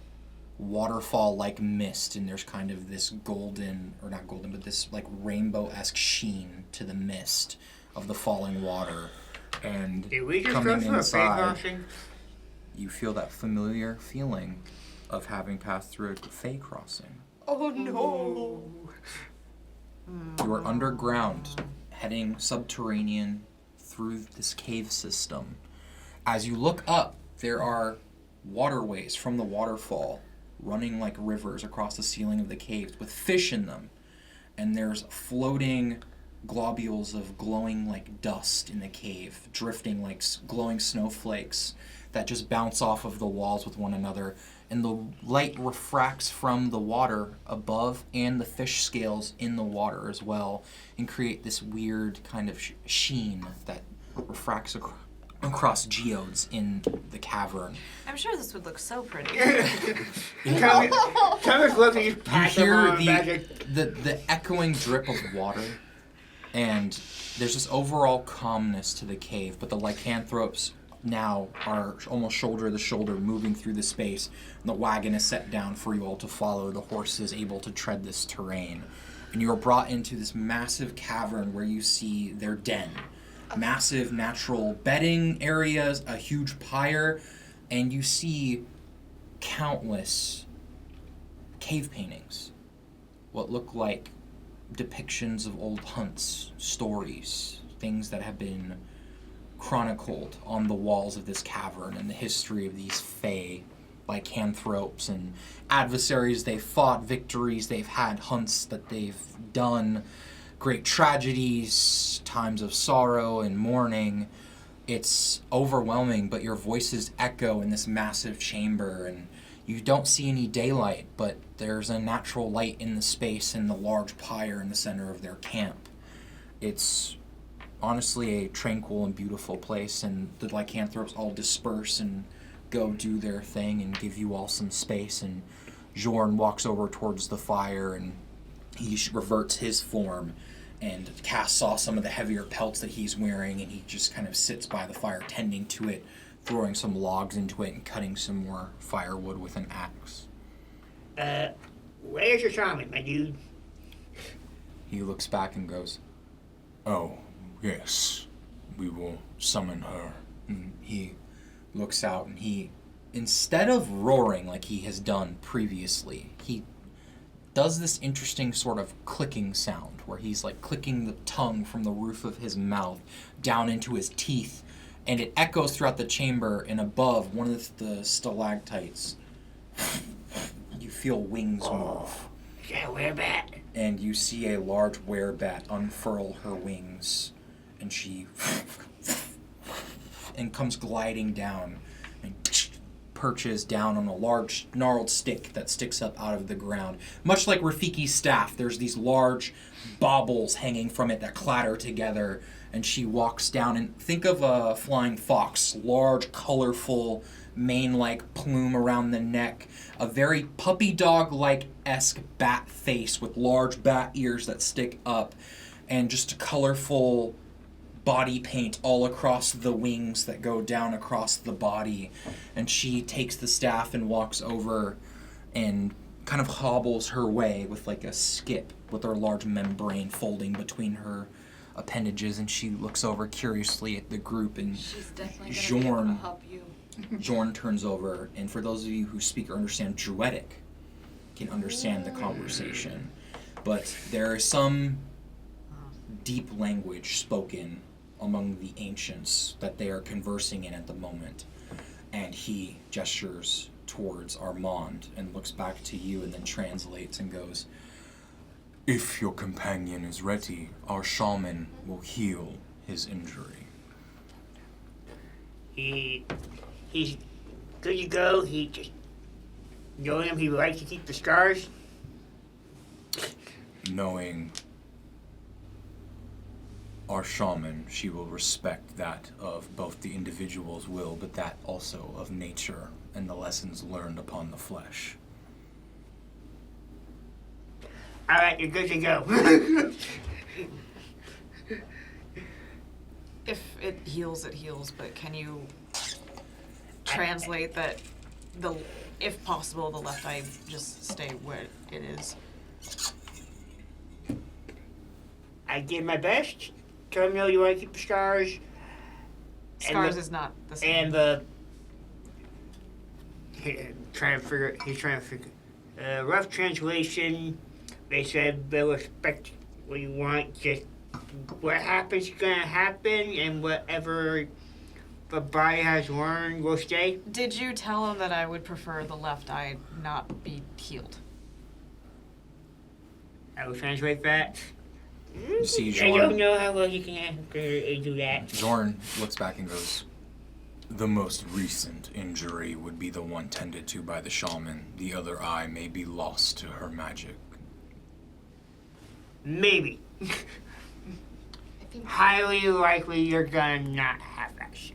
waterfall like mist, and there's kind of this golden, or not golden, but this like rainbow-esque sheen to the mist of the falling water. And Did we just go coming through a inside, crossing? you feel that familiar feeling of having passed through a Fey crossing. Oh no. You are underground, heading subterranean through this cave system. As you look up, there are waterways from the waterfall running like rivers across the ceiling of the cave with fish in them. And there's floating globules of glowing like dust in the cave, drifting like glowing snowflakes that just bounce off of the walls with one another. And the light refracts from the water above and the fish scales in the water as well, and create this weird kind of sheen that refracts across geodes in the cavern. I'm sure this would look so pretty. Thomas looks at you You pass hear along magic. the echoing drip of water, and there's this overall calmness to the cave, but the lycanthropes now are almost shoulder to shoulder moving through the space, and the wagon is set down for you all to follow. The horse is able to tread this terrain, and you are brought into this massive cavern where you see their den. Massive natural bedding areas, a huge pyre, and you see countless cave paintings. What look like depictions of old hunts, stories, things that have been chronicled on the walls of this cavern, and the history of these Fey lycanthropes and adversaries they've fought, victories they've had, hunts that they've done, great tragedies, times of sorrow and mourning. It's overwhelming, but your voices echo in this massive chamber, and you don't see any daylight, but there's a natural light in the space and the large pyre in the center of their camp. It's honestly a tranquil and beautiful place, and the lycanthropes all disperse and go do their thing and give you all some space, and Jorn walks over towards the fire and he reverts his form and casts off some of the heavier pelts that he's wearing, and he just kind of sits by the fire tending to it, throwing some logs into it and cutting some more firewood with an axe. Where's your shaman, my dude? He looks back and goes, "Oh, yes, we will summon her." And he looks out and he, instead of roaring like he has done previously, he does this interesting sort of clicking sound where he's like clicking the tongue from the roof of his mouth down into his teeth, and it echoes throughout the chamber, and above one of the stalactites you feel wings move. Yeah, werebat. And you see a large werebat unfurl her wings, and she and comes gliding down and perches down on a large gnarled stick that sticks up out of the ground. Much like Rafiki's staff, there's these large baubles hanging from it that clatter together, and she walks down, and think of a flying fox, large, colorful, mane-like plume around the neck, a very puppy dog-like-esque bat face with large bat ears that stick up, and just a colorful body paint all across the wings that go down across the body. And she takes the staff and walks over and kind of hobbles her way with like a skip with her large membrane folding between her appendages, and she looks over curiously at the group, and She's definitely gonna be able to help you. Jorn turns over, and for those of you who speak or understand Druidic can understand the conversation, but there is some deep language spoken among the ancients that they are conversing in at the moment. And he gestures towards Armand and looks back to you and then translates and goes, "If your companion is ready, our shaman will heal his injury." He's good to go. He just knowing he likes to keep the scars. Knowing our shaman, she will respect that of both the individual's will, but that also of nature and the lessons learned upon the flesh. Alright, you're good to go. If it heals, it heals, but can you translate that if possible, the left eye just stay where it is? I did my best. Tell me you want to keep the scars. Scars is not the same. And the... He's trying to figure... rough translation, they said they'll respect what you want, just what happens is gonna happen, and whatever the body has learned will stay. Did you tell him that I would prefer the left eye not be healed? I will translate that. You see I don't Zorn. know how well you can do that. Zorn looks back and goes, the most recent injury would be the one tended to by the shaman. The other eye may be lost to her magic. Maybe. Highly likely you're gonna not have that show.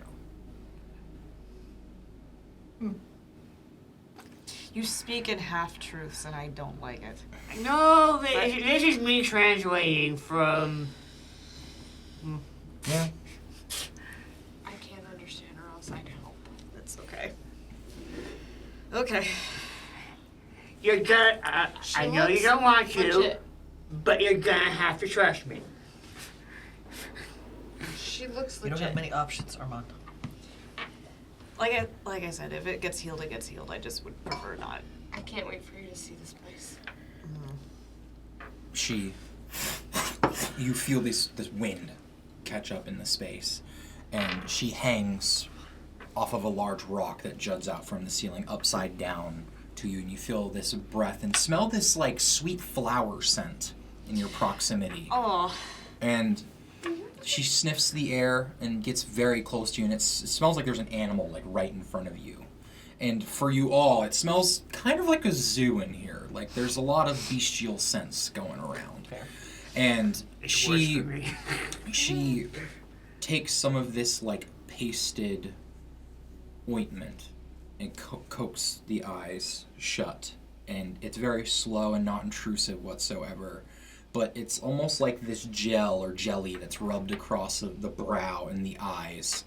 You speak in half-truths and I don't like it. No, this is me translating from... Yeah. I can't understand or else I'd help. That's okay. Okay. You're gonna... I know you don't want to, Legit. but you're gonna have to trust me. She looks You legit. don't have many options, Armand. Like I said, if it gets healed, it gets healed. I just would prefer not. I can't wait for you to see this place. You feel this wind catch up in the space, and she hangs off of a large rock that juts out from the ceiling upside down to you, and you feel this breath and smell this like sweet flower scent in your proximity. Oh. And she sniffs the air and gets very close to you, and it smells like there's an animal like right in front of you. And for you all, it smells kind of like a zoo in here. Like there's a lot of bestial scents going around. Fair. And It's worse for me. she takes some of this like pasted ointment and coax the eyes shut. And it's very slow and not intrusive whatsoever. But it's almost like this gel or jelly that's rubbed across the brow and the eyes,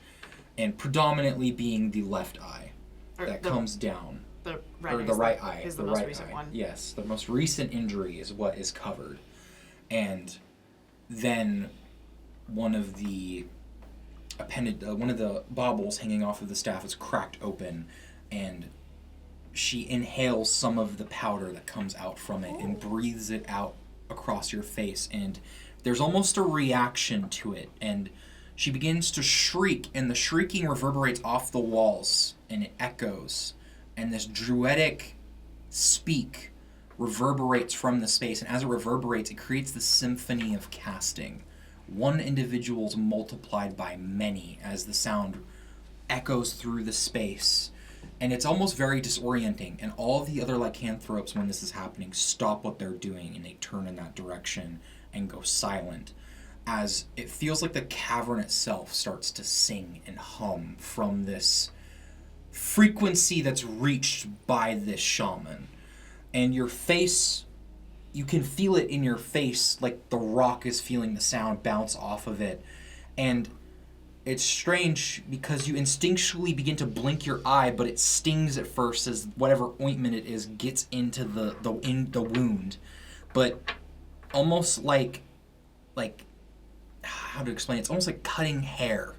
and predominantly being the left eye that comes down. The Or the right eye. is the the most right recent eye. one. Yes, the most recent injury is what is covered. And then one of the baubles hanging off of the staff is cracked open, and she inhales some of the powder that comes out from it and breathes it out across your face, and there's almost a reaction to it, and she begins to shriek, and the shrieking reverberates off the walls, and it echoes, and this druidic speak reverberates from the space, and as it reverberates, it creates the symphony of casting. One individual's multiplied by many as the sound echoes through the space. And it's almost very disorienting, and all of the other lycanthropes, when this is happening, stop what they're doing and they turn in that direction and go silent, as it feels like the cavern itself starts to sing and hum from this frequency that's reached by this shaman. And your face, you can feel it in your face, like the rock is feeling the sound bounce off of it. And it's strange because you instinctually begin to blink your eye, but it stings at first as whatever ointment it is gets into the wound. But almost like how to explain it? It's almost like cutting hair.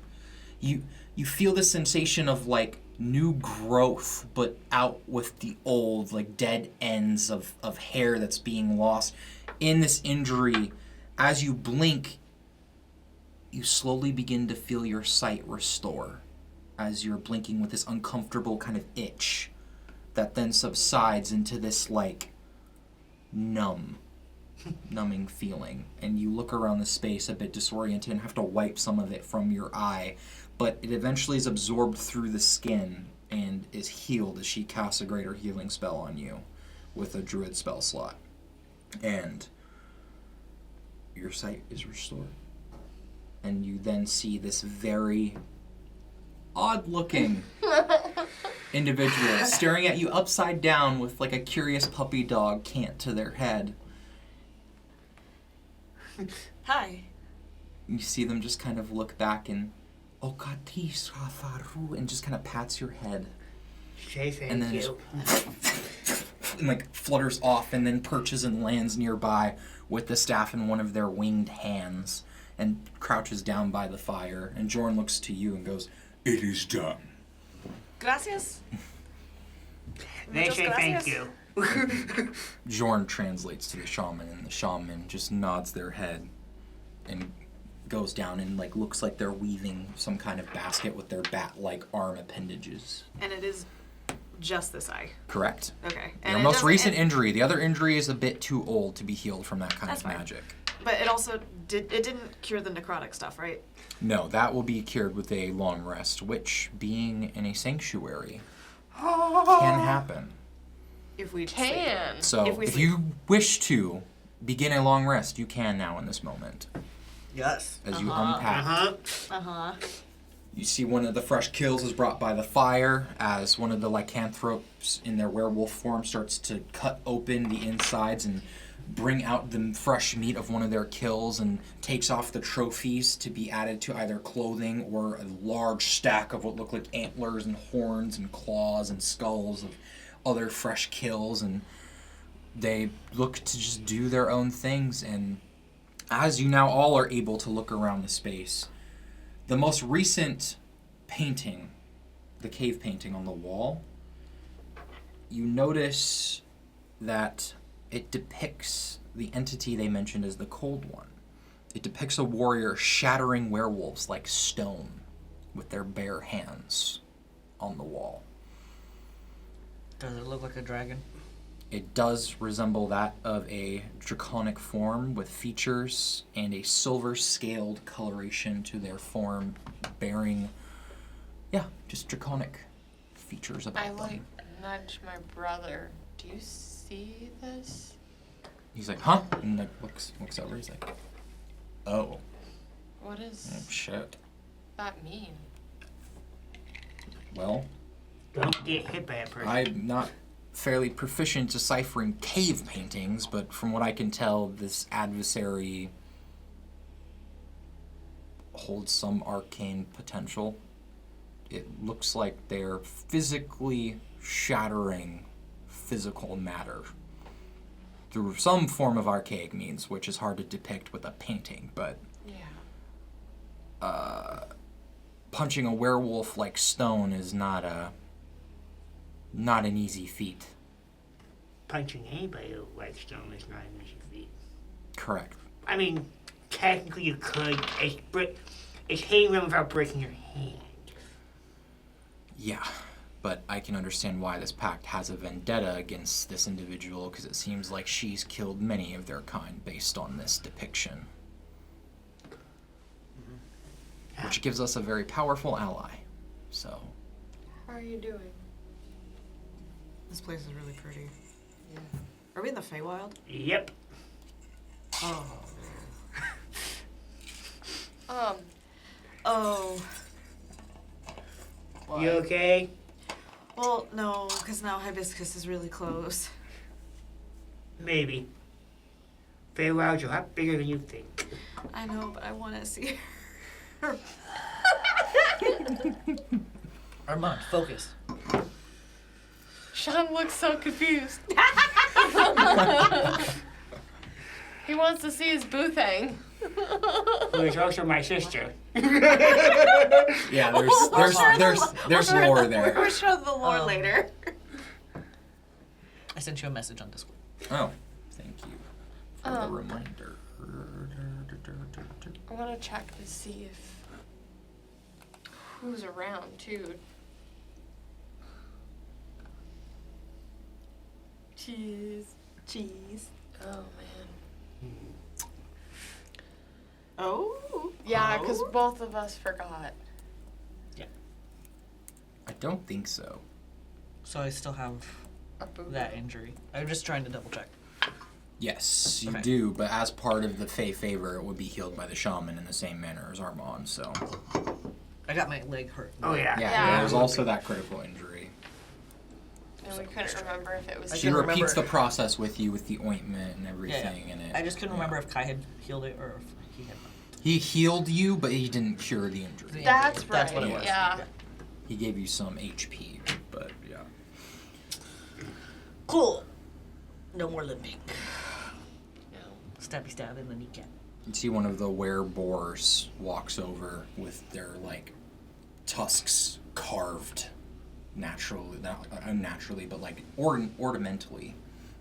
You feel this sensation of like new growth, but out with the old, like dead ends of hair that's being lost in this injury. As you blink, you slowly begin to feel your sight restore as you're blinking with this uncomfortable kind of itch that then subsides into this like numbing feeling. And you look around the space a bit disoriented and have to wipe some of it from your eye, but it eventually is absorbed through the skin and is healed as she casts a greater healing spell on you with a druid spell slot. And your sight is restored. And you then see this very odd-looking individual staring at you upside down with like a curious puppy dog cant to their head. Hi. You see them just kind of look back and and just kind of pats your head. Say thank And then you. and like flutters off and then perches and lands nearby with the staff in one of their winged hands and crouches down by the fire. And Jorn looks to you and goes, It is done. Gracias. They Muchas say thank gracias. you. Jorn translates to the shaman, and the shaman just nods their head and goes down and like looks like they're weaving some kind of basket with their bat-like arm appendages. And it is just this eye. Correct. Okay. Your most recent injury. The other injury is a bit too old to be healed from that kind That's of fine. magic. But it also didn't cure the necrotic stuff, right? No, that will be cured with a long rest, which, being in a sanctuary, can happen. If we Can. So, If we if sleep. you wish to begin a long rest, you can now in this moment. Yes. As you unpack. Uh-huh. You see one of the fresh kills is brought by the fire as one of the lycanthropes in their werewolf form starts to cut open the insides and bring out the fresh meat of one of their kills and takes off the trophies to be added to either clothing or a large stack of what look like antlers and horns and claws and skulls of other fresh kills. And they look to just do their own things. And as you now all are able to look around the space, the most recent painting, the cave painting on the wall, you notice that it depicts the entity they mentioned as the Cold One. It depicts a warrior shattering werewolves like stone with their bare hands on the wall. Does it look like a dragon? It does resemble that of a draconic form with features and a silver-scaled coloration to their form, bearing, just draconic features about I them. like nudge my brother. Do you see this? He's like, huh? And like looks over. He's like, oh, What does shit. that mean? Well, Don't get hit by a person. I'm not fairly proficient deciphering cave paintings, but from what I can tell, this adversary holds some arcane potential. It looks like they're physically shattering physical matter through some form of archaic means, which is hard to depict with a painting, but Yeah. punching a werewolf like stone is not an easy feat. Punching anybody like stone is not an easy feat. Correct. I mean, technically you could. It's hitting them without breaking your hand. Yeah, but I can understand why this pact has a vendetta against this individual, because it seems like she's killed many of their kind based on this depiction. Which gives us a very powerful ally. So, How are you doing? This place is really pretty. Yeah. Are we in the Feywild? Yep. Oh. Oh. You okay? Well, no, because now Hibiscus is really close. Maybe. Feywild's a lot bigger than you think. I know, but I want to see her. Armand, focus. Sean looks so confused. He wants to see his boo thing. Who is also my sister. yeah, there's lore there. We'll show the lore later. I sent you a message on Discord. Oh, thank you for the reminder. I want to check to see if who's around too. Cheese. Oh man. Oh. Yeah, because both of us forgot. I don't think so. So I still have that injury. I'm just trying to double check. Yes, you Okay. do, but as part of the Fey favor, it would be healed by the shaman in the same manner as Armand, so. I got my leg hurt. Oh, yeah. Yeah. There's also that critical injury. And we couldn't remember if it was. I She can repeats remember- the process with you with the ointment and everything in it. I just couldn't Yeah. remember if Kai had healed it or if he had. He healed you, but he didn't cure the injury. That's right. That's what it was. Yeah. He gave you some HP, but yeah. Cool. No more limping. No. Stabby stab in the kneecap. You see one of the were-boars walks over with their, like, tusks carved naturally, not unnaturally, but, like, ornamentally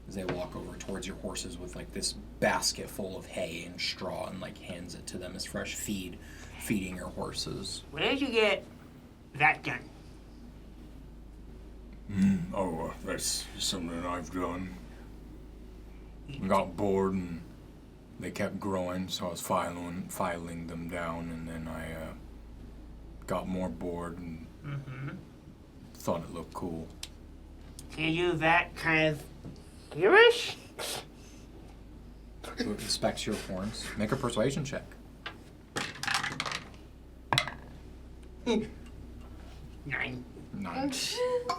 as they walk over towards your horses with, like, this basket full of hay and straw and, like, hands it to them as fresh feeding your horses. Where did you get that done? Oh, that's something I've done. I got bored and they kept growing, so I was filing them down, and then I got more bored and thought it looked cool. Can you do that kind of Irish? Who inspects your horns? Make a persuasion check. 9. 9.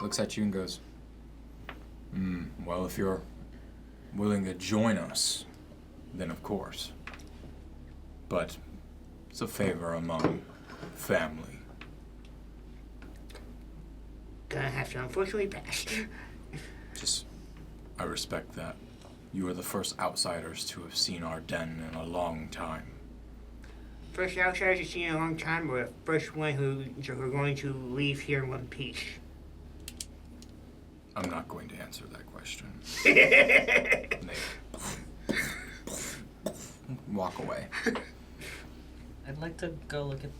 Looks at you and goes, well, if you're willing to join us, then of course. But it's a favor among family. Gonna have to unfortunately pass. Just, I respect that. You are the first outsiders to have seen our den in a long time. First outsiders you've seen in a long time, or the first one who are going to leave here in one piece? I'm not going to answer that question. They Walk away. I'd like to go look at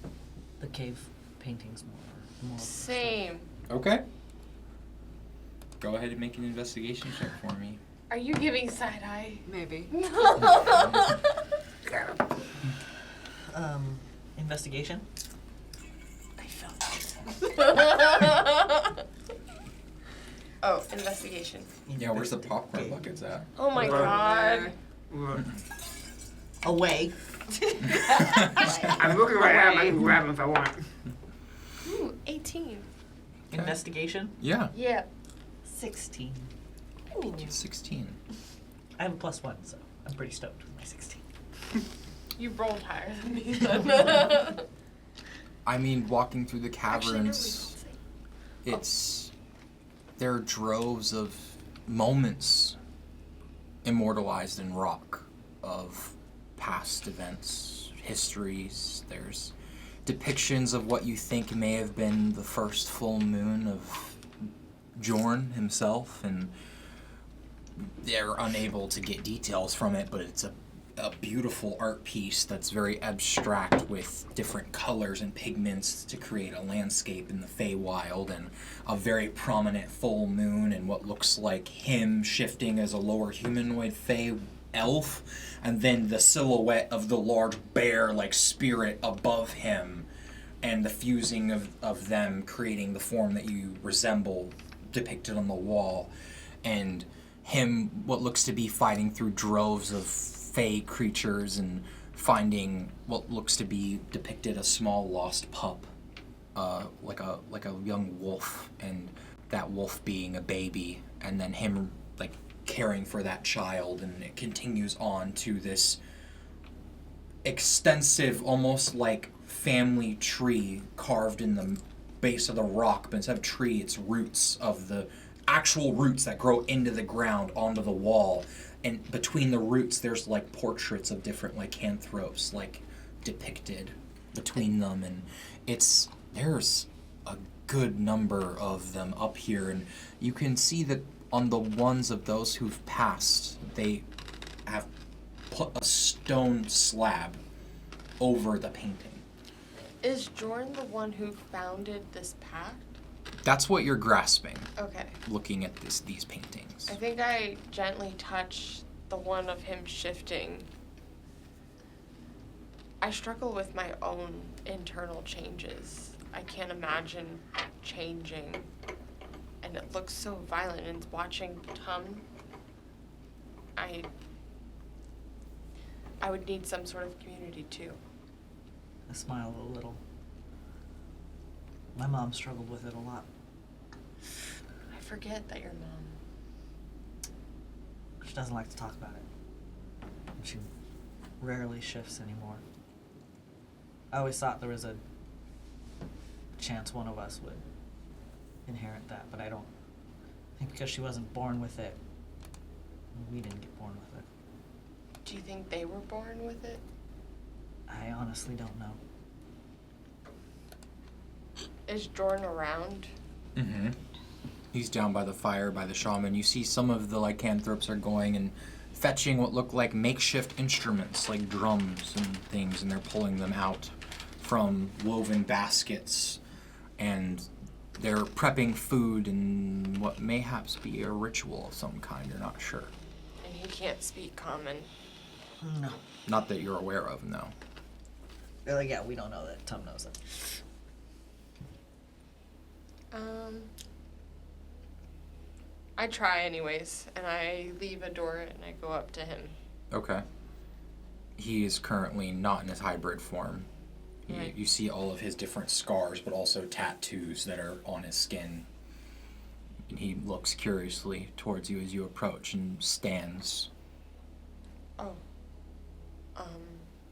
the cave paintings more. Same. Okay. Go ahead and make an investigation check for me. Are you giving side eye? Maybe. Investigation. I felt Oh, investigation. Yeah, where's the popcorn buckets at? Oh my god. Away. I'm looking right at them. I can grab them if I want. Ooh, 18. Investigation. Yeah. Yeah. 16. Ooh. 16. I have a +1, so I'm pretty stoked with my 16. You rolled higher than me then. I mean, walking through the Actually, no, we caverns, don't there are droves of moments immortalized in rock of past events, histories. There's depictions of what you think may have been the first full moon of Jorn himself, and they're unable to get details from it, but it's a beautiful art piece that's very abstract with different colors and pigments to create a landscape in the Feywild, and a very prominent full moon and what looks like him shifting as a lower humanoid Fey elf, and then the silhouette of the large bear like spirit above him, and the fusing of them creating the form that you resemble depicted on the wall, and him what looks to be fighting through droves of Fey creatures and finding what looks to be depicted a small lost pup, like a young wolf, and that wolf being a baby, and then him like caring for that child, and it continues on to this extensive, almost like family tree carved in the base of the rock, but instead of tree, it's roots of the actual roots that grow into the ground onto the wall. And between the roots, there's like portraits of different lycanthropes like depicted between them, and there's a good number of them up here, and you can see that on the ones of those who've passed, they have put a stone slab over the painting. Is Jorn the one who founded this pact? That's what you're grasping, Okay. looking at these paintings. I think I gently touch the one of him shifting. I struggle with my own internal changes. I can't imagine changing. And it looks so violent, and watching Tum, I would need some sort of community too. I smile a little. My mom struggled with it a lot. I forget that your mom. She doesn't like to talk about it. And she rarely shifts anymore. I always thought there was a chance one of us would inherit that, but I don't think because she wasn't born with it, we didn't get born with it. Do you think they were born with it? I honestly don't know. Is Jordan around? Mm-hmm. He's down by the fire, by the shaman. You see some of the lycanthropes are going and fetching what look like makeshift instruments, like drums and things, and they're pulling them out from woven baskets, and they're prepping food in what mayhaps be a ritual of some kind. You're not sure. And he can't speak common. No. Not that you're aware of, no. Yeah, we don't know that. Tum knows it. I try anyways, and I leave Adora and I go up to him. Okay. He is currently not in his hybrid form. Right. You see all of his different scars, but also tattoos that are on his skin. And he looks curiously towards you as you approach and stands. Oh.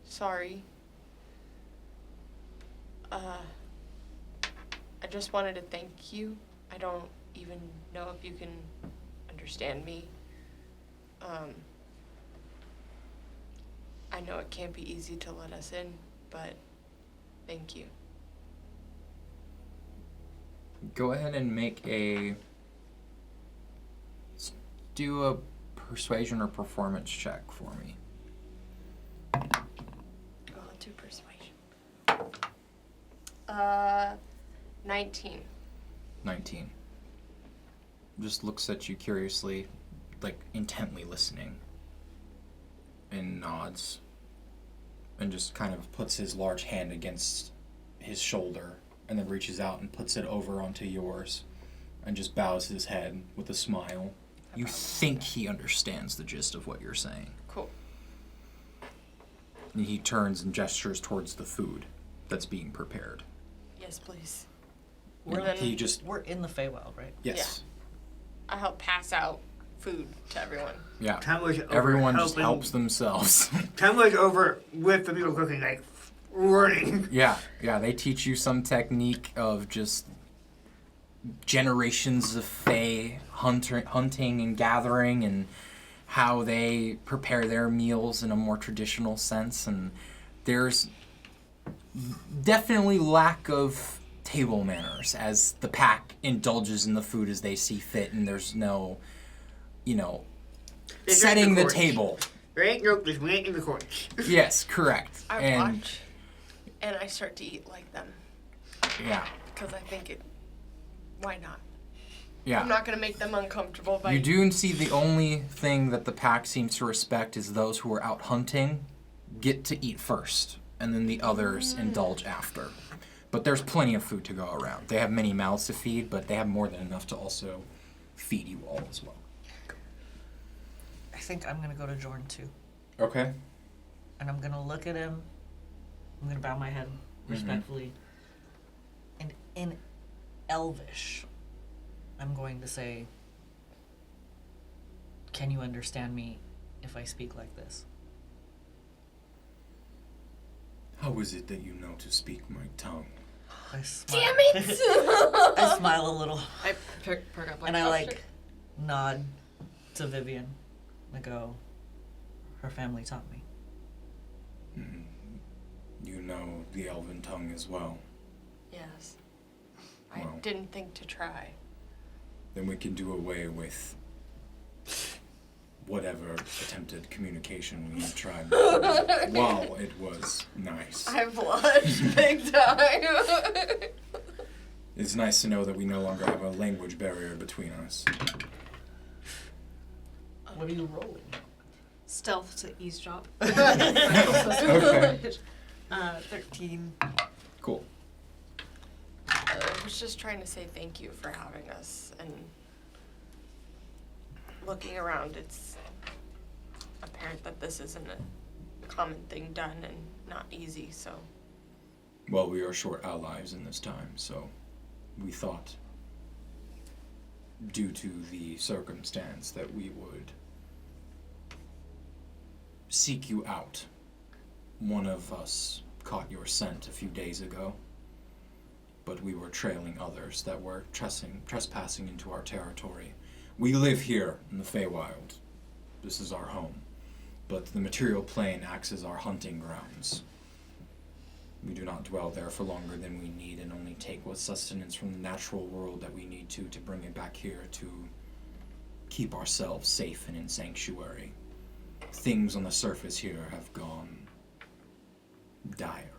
Sorry. I just wanted to thank you. I don't even know if you can understand me. I know it can't be easy to let us in, but thank you. Go ahead and make do a persuasion or performance check for me. I'll do persuasion. 19. 19. Just looks at you curiously, like intently listening, and nods, and just kind of puts his large hand against his shoulder, and then reaches out and puts it over onto yours, and just bows his head with a smile. You think he understands the gist of what you're saying. Cool. And he turns and gestures towards the food that's being prepared. Yes, please. He just... We're in the Feywild, right? Yes. I help pass out food to everyone. Yeah. Tom was over Everyone just helping- helps themselves. Tom was over with the people cooking, like, running. Yeah, they teach you some technique of just generations of Fae hunting and gathering, and how they prepare their meals in a more traditional sense. And there's definitely lack of table manners as the pack indulges in the food as they see fit, and there's no, It's setting like the courts. table. There ain't no, there's ain't in the courts. Yes, correct. I and watch, and I start to eat like them. yeah, Because I think why not? yeah. I'm not going to make them uncomfortable by... You do see the only thing that the pack seems to respect is those who are out hunting get to eat first, and then the others indulge after. But there's plenty of food to go around. They have many mouths to feed, but they have more than enough to also feed you all as well. I think I'm gonna go to Jordan too. Okay. And I'm gonna look at him. I'm gonna bow my head respectfully. And in Elvish, I'm going to say, can you understand me if I speak like this? How is it that you know to speak my tongue? I smile. Damn it! I smile a little. I perk up like, And I oh, like shit. nod to Vivian. I go, her family taught me. You know the elven tongue as well. Yes. I Well. didn't think to try. Then we can do away with whatever attempted communication we have tried. Wow, it was nice. I blushed big time. It's nice to know that we no longer have a language barrier between us. What are you rolling? Stealth to eavesdrop. Okay. 13. Cool. was just trying to say thank you for having us and looking around. It's apparent that this isn't a common thing done and not easy, so. Well, we are short allies in this time, so we thought, due to the circumstance, that we would seek you out. One of us caught your scent a few days ago, but we were trailing others that were trespassing into our territory. We live here in the Feywild. This is our home, but the material plane acts as our hunting grounds. We do not dwell there for longer than we need and only take what sustenance from the natural world that we need to bring it back here to keep ourselves safe and in sanctuary. Things on the surface here have gone dire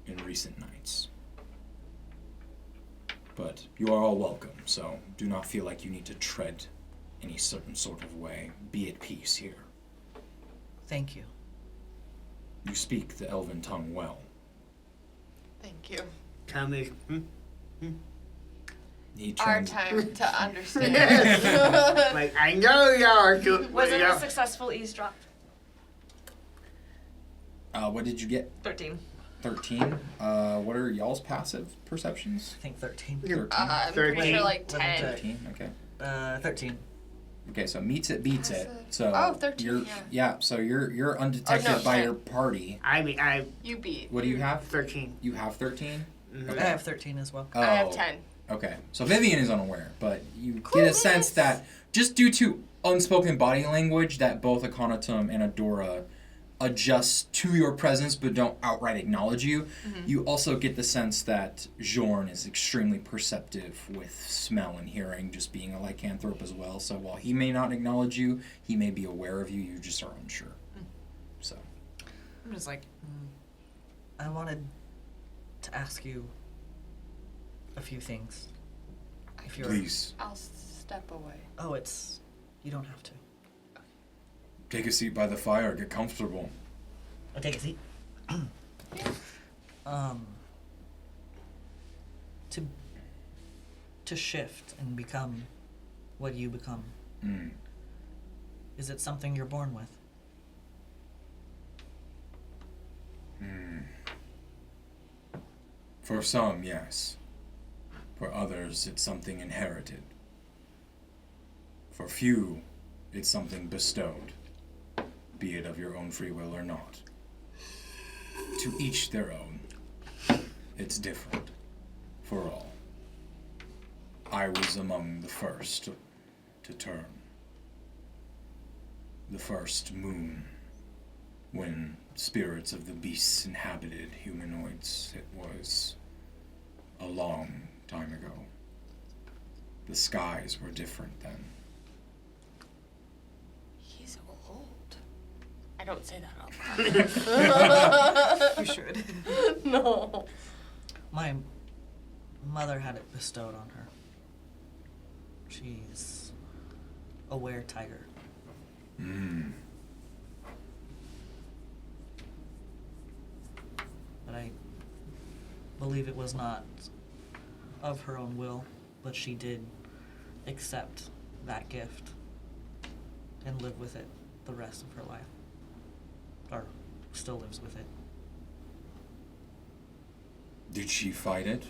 in recent nights. But you are all welcome, so do not feel like you need to tread any certain sort of way. Be at peace here. Thank you. You speak the elven tongue well. Thank you. Thomas, He Our turned- time to understand. like, I know y'all do. Was it y'all- a successful eavesdrop? what did you get? 13. 13. What are y'all's passive perceptions? I think 13. 13. I'm pretty 13. sure like Let me 10. check. 13. Okay. 13. Okay, so meets it, beats it. So Oh, 13, You're, yeah. So you're undetected no, by 10. your party. I mean, I You beat. What do you have? 13. You have 13. Mhm. I have 13 as well. Oh, I have 10. Okay, so Vivian is unaware, but you get a sense that just due to unspoken body language, that both Aconitum and Adora adjust to your presence but don't outright acknowledge you. Mm-hmm. You also get the sense that Jorn is extremely perceptive with smell and hearing, just being a lycanthrope as well. So while he may not acknowledge you, he may be aware of you. You just are unsure. So I'm just like, I wanted to ask you a few things. If you're Please, I'll step away. Oh, it's you don't have to. take a seat by the fire, get comfortable. I'll take a seat. To shift and become what you become, Mm. is it something you're born with? For some, yes. For others, it's something inherited. For few, it's something bestowed, be it of your own free will or not. To each their own. It's different for all. I was among the first to turn. The first moon, when spirits of the beasts inhabited humanoids. It was a long time ago. The skies were different then. He's old. I don't say that out loud. you should. No. My mother had it bestowed on her. She's a were-tiger. But I believe it was not of her own will, but she did accept that gift and live with it the rest of her life. Or still lives with it. Did she fight it,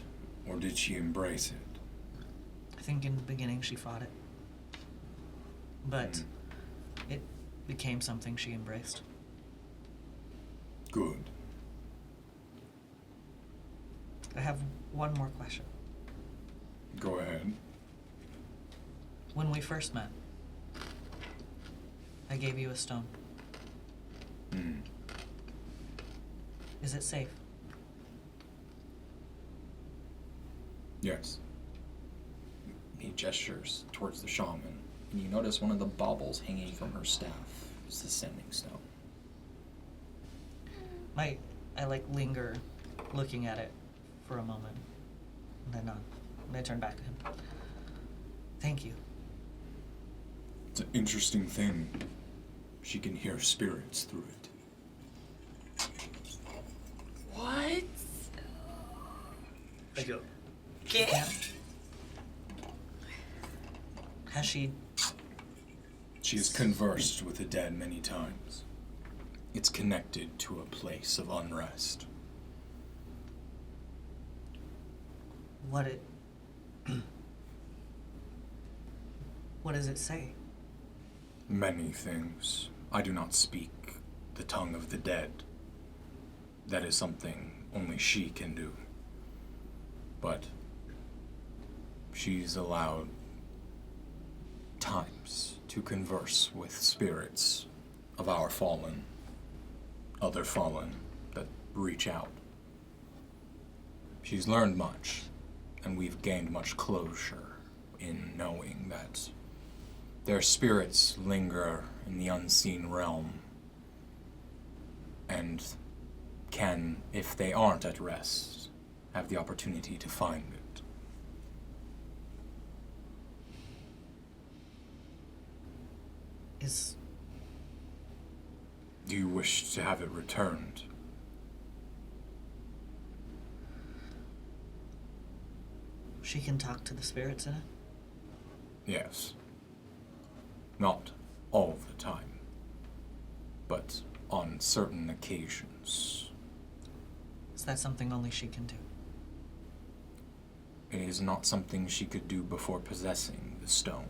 or did she embrace it? I think in the beginning she fought it. But it became something she embraced. Good. I have one more question. Go ahead. When we first met, I gave you a stone. Is it safe? Yes. he gestures towards the shaman, and you notice one of the baubles hanging from her staff is the sending stone. I linger looking at it for a moment, and then I turn back to him. Thank you. It's an interesting thing. She can hear spirits through it. What? I go, Get Has she? She has conversed with the dead many times. It's connected to a place of unrest. What does it say? Many things. I do not speak the tongue of the dead. That is something only she can do. But she's allowed times to converse with spirits of our fallen, other fallen that reach out. She's learned much, and we've gained much closure in knowing that their spirits linger in the unseen realm and can, if they aren't at rest, have the opportunity to find it. Do you wish to have it returned? She can talk to the spirits in it? Yes. Not all the time, but on certain occasions. Is that something only she can do? It is not something she could do before possessing the stone.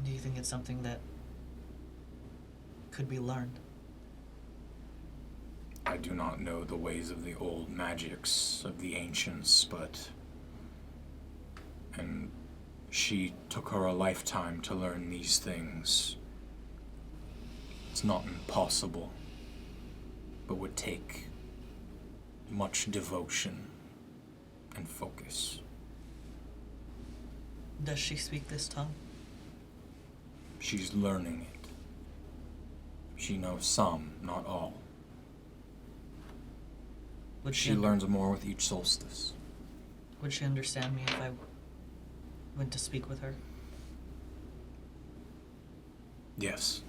Do you think it's something that could be learned? I do not know the ways of the old magics of the ancients, and she took her a lifetime to learn these things. It's not impossible, but would take much devotion and focus. Does she speak this tongue? She's learning it. She knows some, not all. Would She learns more with each solstice. Would she understand me if I went to speak with her? Yes.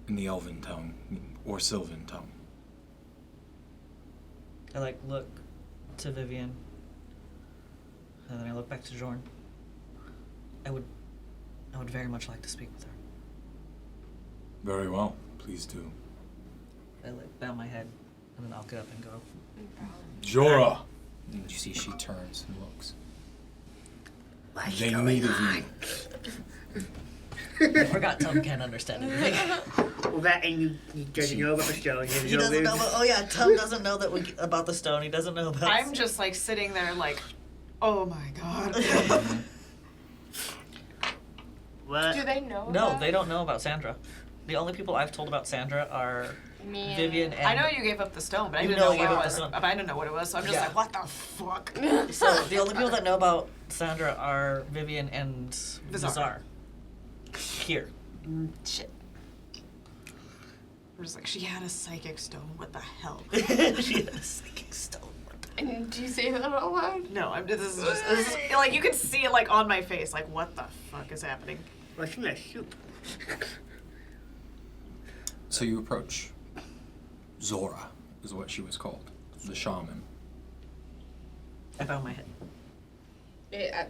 In the Elven tongue, or Sylvan tongue. I look to Vivian, and then I look back to Jorn. I would very much like to speak with her. Very well, please do. I bow my head, and then I'll get up and go. Jorah! And you see she turns and looks. What's They going need of on? I forgot Tom can't understand anything. Well, that and you doesn't know about the stone. He doesn't know about, oh yeah, Tom doesn't know about the stone. He doesn't know about... I'm just like sitting there like, oh my god. What? Do they know? No, about they don't know about Sandra. The only people I've told about Sandra are me and Vivian and... I know you gave up the stone, but I You didn't know know you what gave it up the was. stone. But I didn't know what it was, so I'm just Yeah. like, what the fuck? So the only people that know about Sandra are Vivian and Bizarre. Bizarre. Here. Shit. I'm just like, she had a psychic stone. What the hell? She had a psychic stone. And do you say that out loud? No, this is like you can see it like on my face. Like, what the fuck is happening? What's in that soup? So you approach. Zora is what she was called. The shaman. I bow my head. Yeah,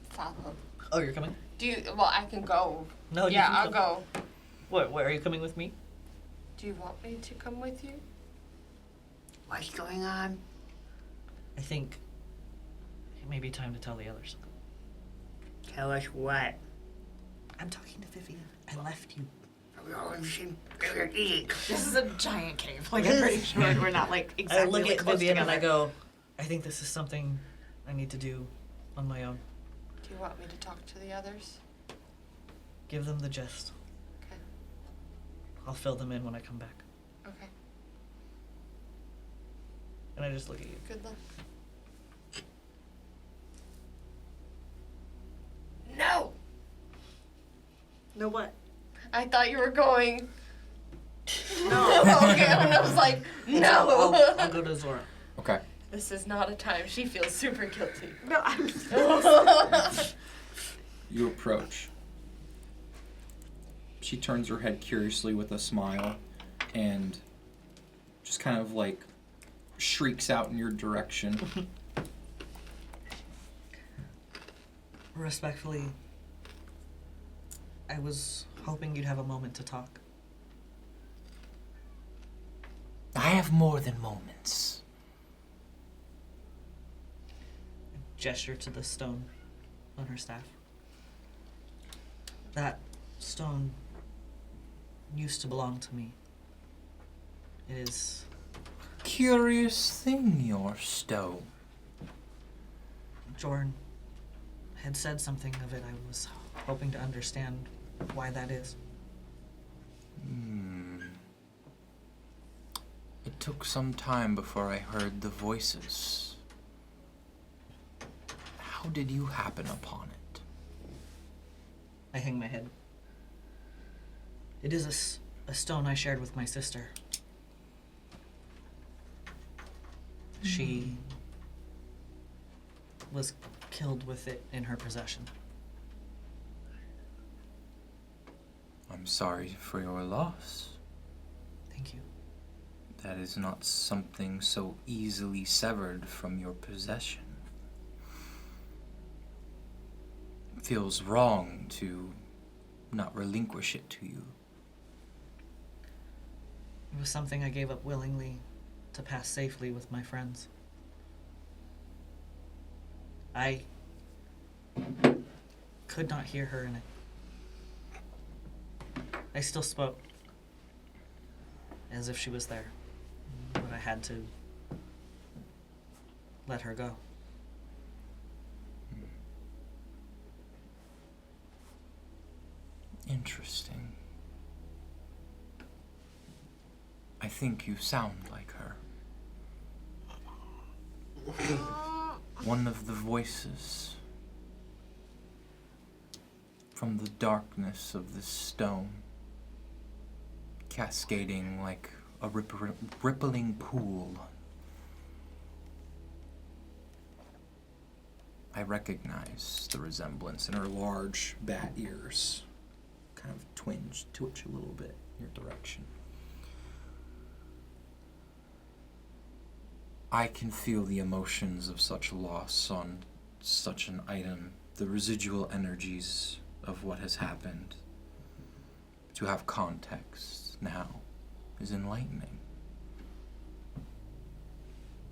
follow. Oh, you're coming? Do you? Well, I can go. No, you Yeah, can I'll come. go. What, are you coming with me? Do you want me to come with you? What's going on? I think it may be time to tell the others. Tell us what. I'm talking to Vivian. I left you. We're all in the same area. This is a giant cave. Like, I'm pretty sure we're not like I exactly look like, at close Vivian together. and I go, I think this is something I need to do on my own. Do you want me to talk to the others? Give them the gist. Okay. I'll fill them in when I come back. Okay. And I just look at you. Good luck. No! No what? I thought you were going. No. Okay, and I was like, no! I'll go to Zora. Okay. This is not a time. She feels super guilty. No, I'm. You approach. She turns her head curiously with a smile and just kind of like shrieks out in your direction. Respectfully, I was hoping you'd have a moment to talk. I have more than moments. Gesture to the stone on her staff. That stone used to belong to me. It is... Curious thing, your stone. Jorn had said something of it. I was hoping to understand why that is. It took some time before I heard the voices. How did you happen upon it? I hang my head. It is a stone I shared with my sister. She was killed with it in her possession. I'm sorry for your loss. Thank you. That is not something so easily severed from your possession. It feels wrong to not relinquish it to you. It was something I gave up willingly to pass safely with my friends. I could not hear her in it. I still spoke, as if she was there, but I had to let her go. Interesting. I think you sound like her. One of the voices from the darkness of the stone, cascading like a rippling pool. I recognize the resemblance in her large bat ears, kind of twitch a little bit in your direction. I can feel the emotions of such loss on such an item, the residual energies of what has happened. To have context now is enlightening.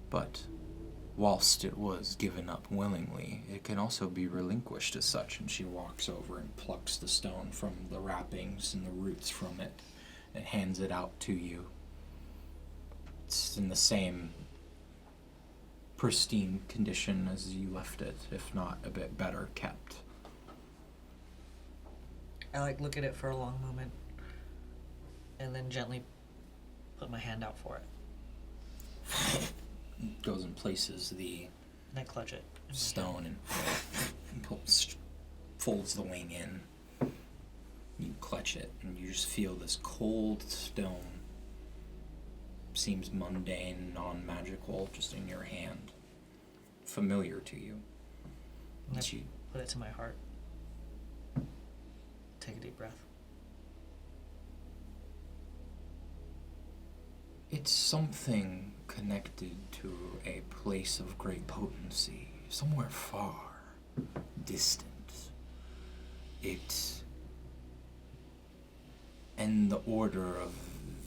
But whilst it was given up willingly, it can also be relinquished as such, and she walks over and plucks the stone from the wrappings and the roots from it and hands it out to you. It's in the same pristine condition as you left it, if not a bit better kept. I look at it for a long moment and then gently put my hand out for it. Goes and places the And I clutch it. stone and folds the wing in. You clutch it and you just feel this cold stone. Seems mundane, non-magical, just in your hand. Familiar to you. And I She put it to my heart. Take a deep breath. It's something connected to a place of great potency, somewhere far, distant. It, and the order of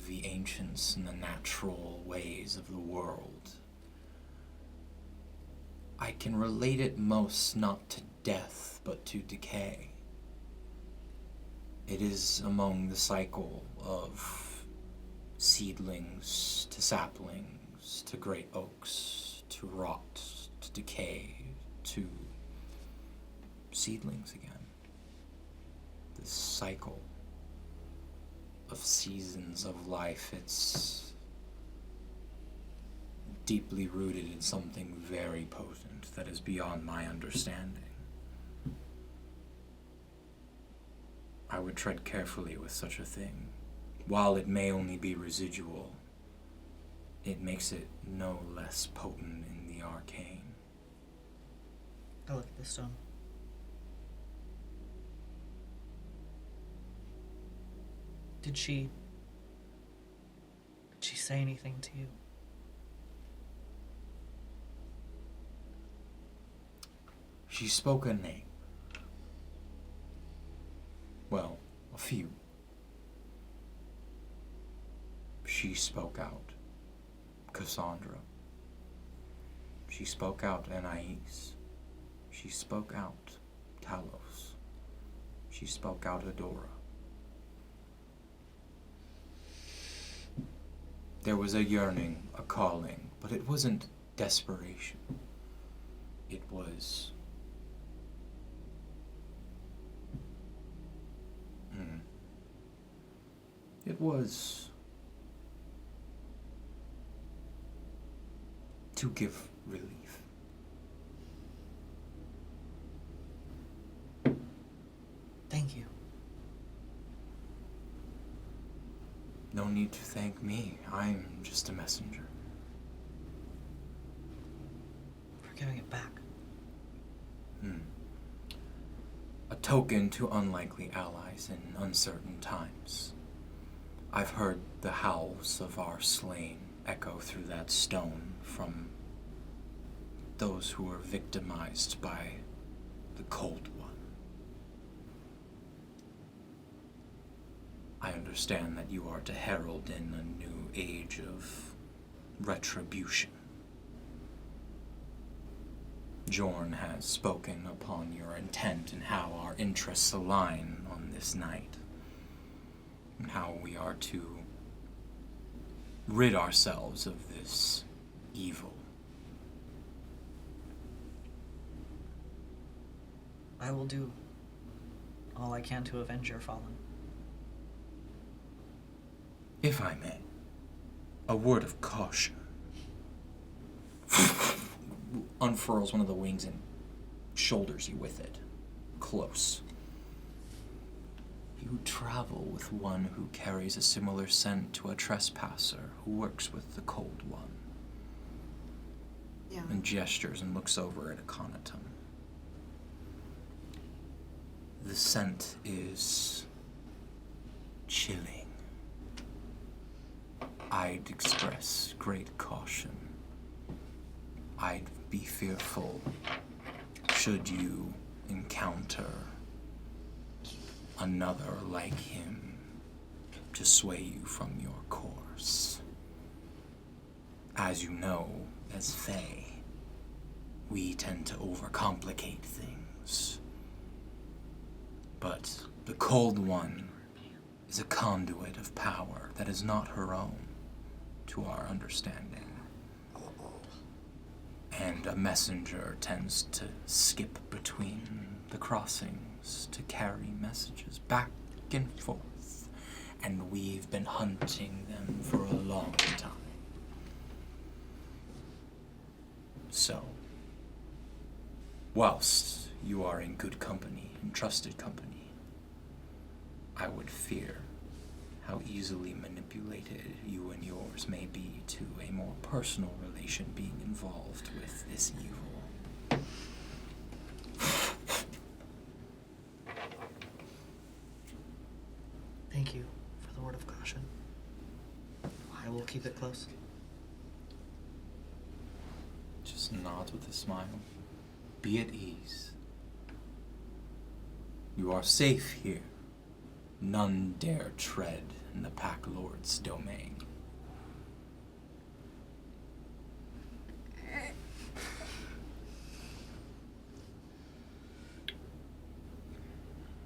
the ancients and the natural ways of the world. I can relate it most not to death, but to decay. It is among the cycle of seedlings to saplings, to great oaks, to rot, to decay, to seedlings again. This cycle of seasons of life, it's deeply rooted in something very potent that is beyond my understanding. I would tread carefully with such a thing. While it may only be residual, it makes it no less potent in the arcane. I look at the stone. Did she say anything to you? She spoke a name. few. She spoke out. Cassandra. She spoke out, Anais. She spoke out, Talos. She spoke out, Adora. There was a yearning, a calling, but it wasn't desperation. It was... It was... to give relief. Thank you. No need to thank me. I'm just a messenger. For giving it back. A token to unlikely allies in uncertain times. I've heard the howls of our slain echo through that stone from those who were victimized by the Cold One. I understand that you are to herald in a new age of retribution. Jorn has spoken upon your intent and how our interests align on this night, and how we are to rid ourselves of this evil. I will do all I can to avenge your fallen. If I may, a word of caution. Unfurls one of the wings and shoulders you with it, close. You travel with one who carries a similar scent to a trespasser who works with the Cold One. Yeah. And gestures and looks over at Aconitum. The scent is chilling. I'd express great caution. I'd be fearful should you encounter another like him to sway you from your course. As you know, as Fae, we tend to overcomplicate things. But the Cold One is a conduit of power that is not her own, to our understanding. And a messenger tends to skip between the crossings to carry messages back and forth. And we've been hunting them for a long time. So, whilst you are in good company and trusted company, I would fear how easily manipulated you and yours may be to a more personal relation being involved with this evil. Thank you for the word of caution. I will keep it close. Just nods with a smile. Be at ease. You are safe here. None dare tread in the Pack Lord's domain.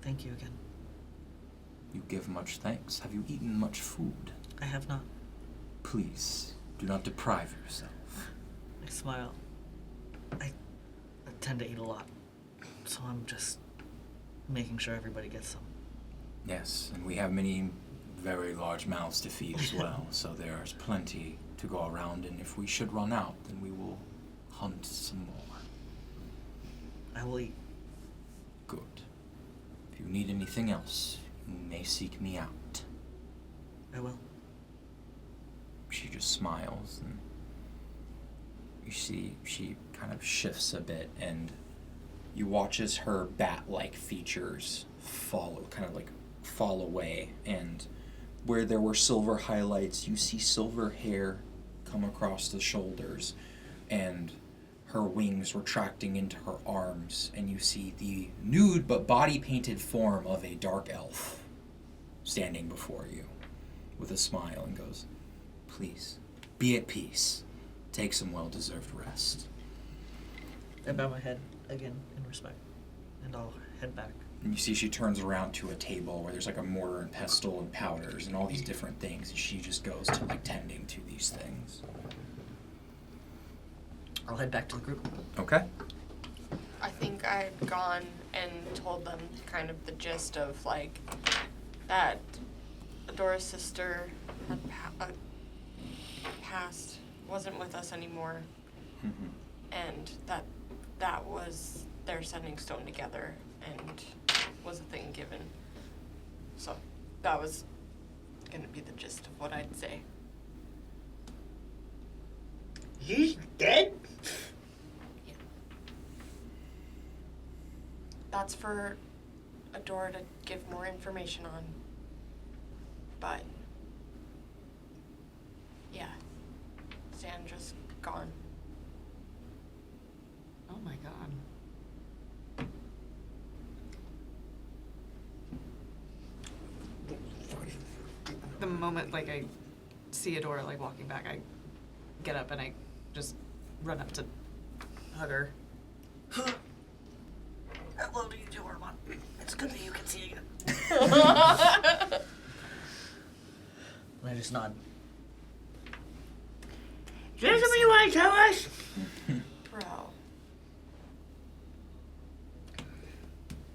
Thank you again. You give much thanks. Have you eaten much food? I have not. Please, do not deprive yourself. I smile. I tend to eat a lot, so I'm just making sure everybody gets some. Yes, and we have many very large mouths to feed as well, so there's plenty to go around, and if we should run out, then we will hunt some more. I will eat. Good. If you need anything else, you may seek me out. I will. She just smiles, and you see she kind of shifts a bit, and you watch as her bat-like features fall away, and where there were silver highlights, you see silver hair come across the shoulders, and her wings retracting into her arms, and you see the nude but body-painted form of a dark elf standing before you with a smile and goes, "Please, be at peace. Take some well-deserved rest." I bow my head again in respect, and I'll head back. And you see she turns around to a table where there's like a mortar and pestle and powders and all these different things, and she just goes to like tending to these things. I'll head back to the group. Okay. I think I had gone and told them kind of the gist of like that Adora's sister had passed, wasn't with us anymore, and that was their sending stone together and was a thing given. So that was gonna be the gist of what I'd say. He's dead? That's for Adora to give more information on. But yeah, Sandra's gone. Oh my god. The moment like I see Adora like walking back, I get up and I just run up to hug her. Hello to you too, Armand. It's good that you can see again. And I just nod. Is there something you want to tell us? Bro.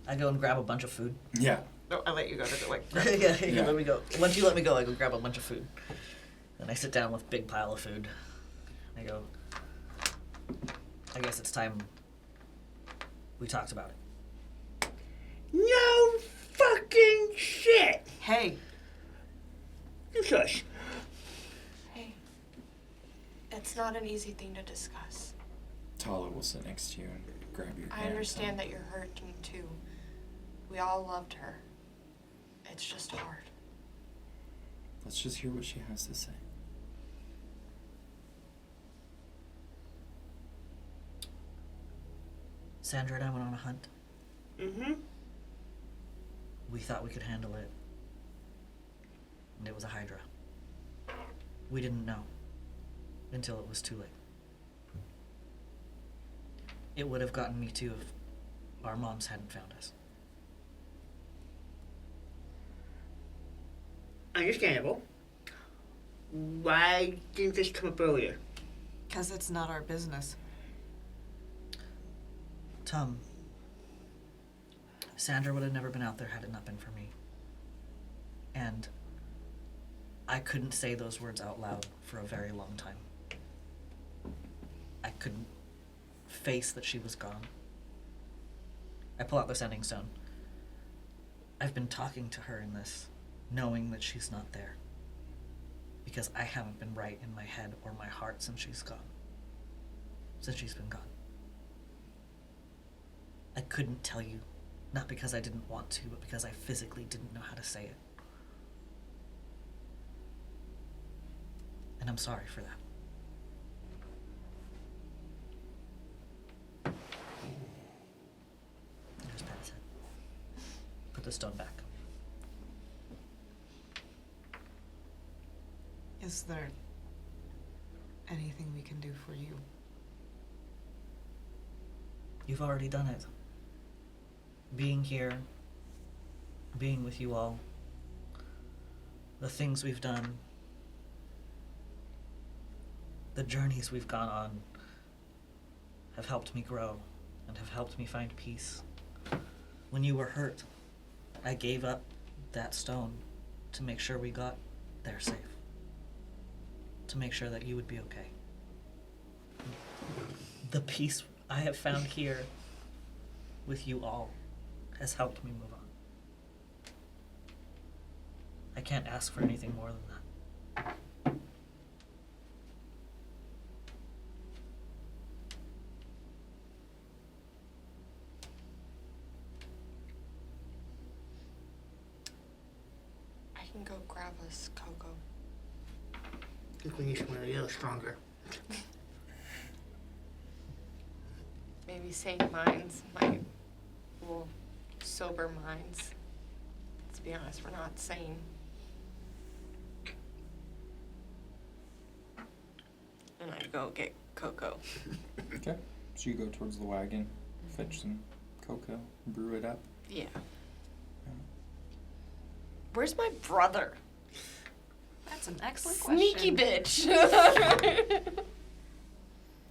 I go and grab a bunch of food. Yeah. No, I let you go to the like. Yeah, let me go. Once you let me go, I go grab a bunch of food. And I sit down with a big pile of food. I go, I guess it's time we talked about it. No fucking shit! Hey, You shush. Hey, it's not an easy thing to discuss. Talla will sit next to you and grab your hand. I understand that you're hurting too. We all loved her. It's just hard. Let's just hear what she has to say. Sandra and I went on a hunt. Mm-hmm. We thought we could handle it. And it was a hydra. We didn't know until it was too late. It would have gotten me too if our moms hadn't found us. Understandable. Why didn't this come up earlier? because it's not our business. Sandra would have never been out there had it not been for me. And I couldn't say those words out loud for a very long time. I couldn't face that she was gone. I pull out the sending stone. I've been talking to her in this, knowing that she's not there. Because I haven't been right in my head or my heart since she's gone. Since she's been gone. I couldn't tell you, not because I didn't want to, but because I physically didn't know how to say it. And I'm sorry for that. I just pat his head. Put the stone back. Is there anything we can do for you? You've already done it. Being here, being with you all, the things we've done, the journeys we've gone on have helped me grow and have helped me find peace. When you were hurt, I gave up that stone to make sure we got there safe. To make sure that you would be okay. The peace I have found here with you all has helped me move on. I can't ask for anything more than that. I can go grab us Coco. I think we need someone a little stronger. Maybe sane minds might, well, sober minds. Let's be be honest, we're not sane. And I'd go get cocoa. Okay. So you go towards the wagon, fetch some cocoa, brew it up. Yeah. Where's my brother? That's an excellent Sneaky question. bitch.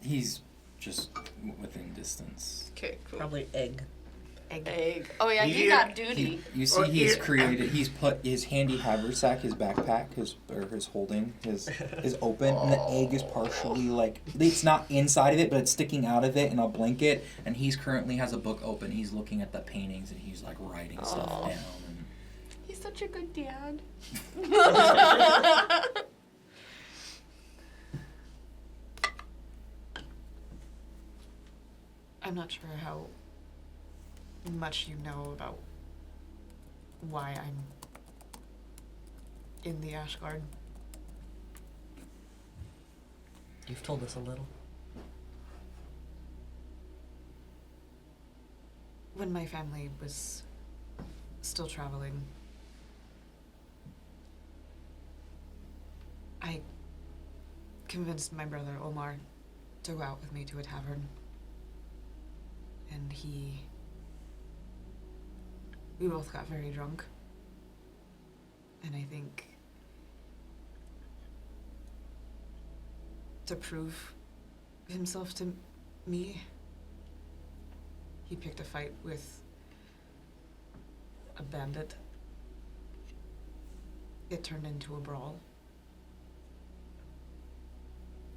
He's just within distance. Okay, cool. Probably egg. Egg. Oh yeah, he Yeah. got duty. You see, he's created. He's put his handy haversack, his backpack, his holding, is open, and the egg is partially like it's not inside of it, but it's sticking out of it in a blanket. And he's currently has a book open. He's looking at the paintings and he's like writing stuff down. And He's such a good dad. I'm not sure how much you know about why I'm in the Ashguard. You've told us a little. When my family was still traveling, I convinced my brother Omar to go out with me to a tavern. And we both got very drunk. And I think to prove himself to me, he picked a fight with a bandit. It turned into a brawl.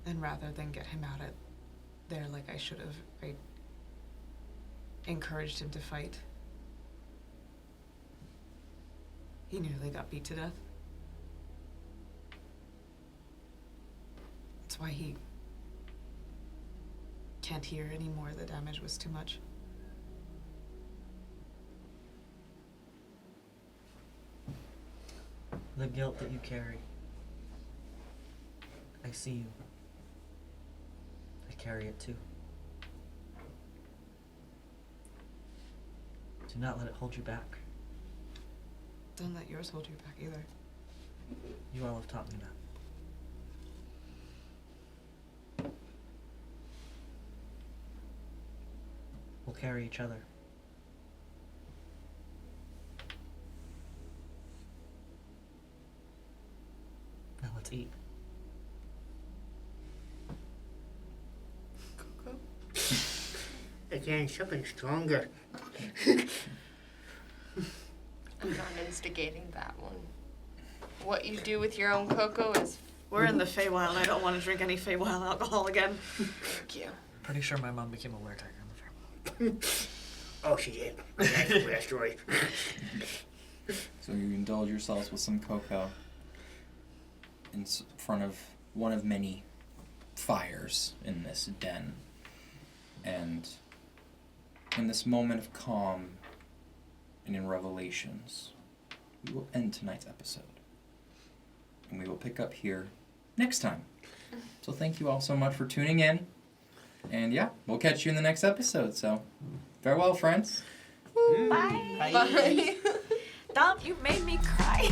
And rather than get him out of there like I should have, I encouraged him to fight. He nearly got beat to death. That's why he can't hear anymore. The damage was too much. The guilt that you carry. I see you. I carry it too. Do not let it hold you back. Don't let yours hold you back either. You all have taught me that. We'll carry each other. Now let's eat. Cocoa. Again, something stronger. I'm not instigating that one. What you do with your own cocoa is We're in the Feywild and I don't want to drink any Feywild alcohol again. thank you. Pretty sure my mom became a weretiger in the Fairmont. Oh, she did. That's a that story. so you indulge yourselves with some cocoa in front of one of many fires in this den, and in this moment of calm and in revelations, we will end tonight's episode. And we will pick up here next time. So thank you all so much for tuning in. And yeah, we'll catch you in the next episode. So farewell, friends. Bye. Bye. Dom, you made me cry.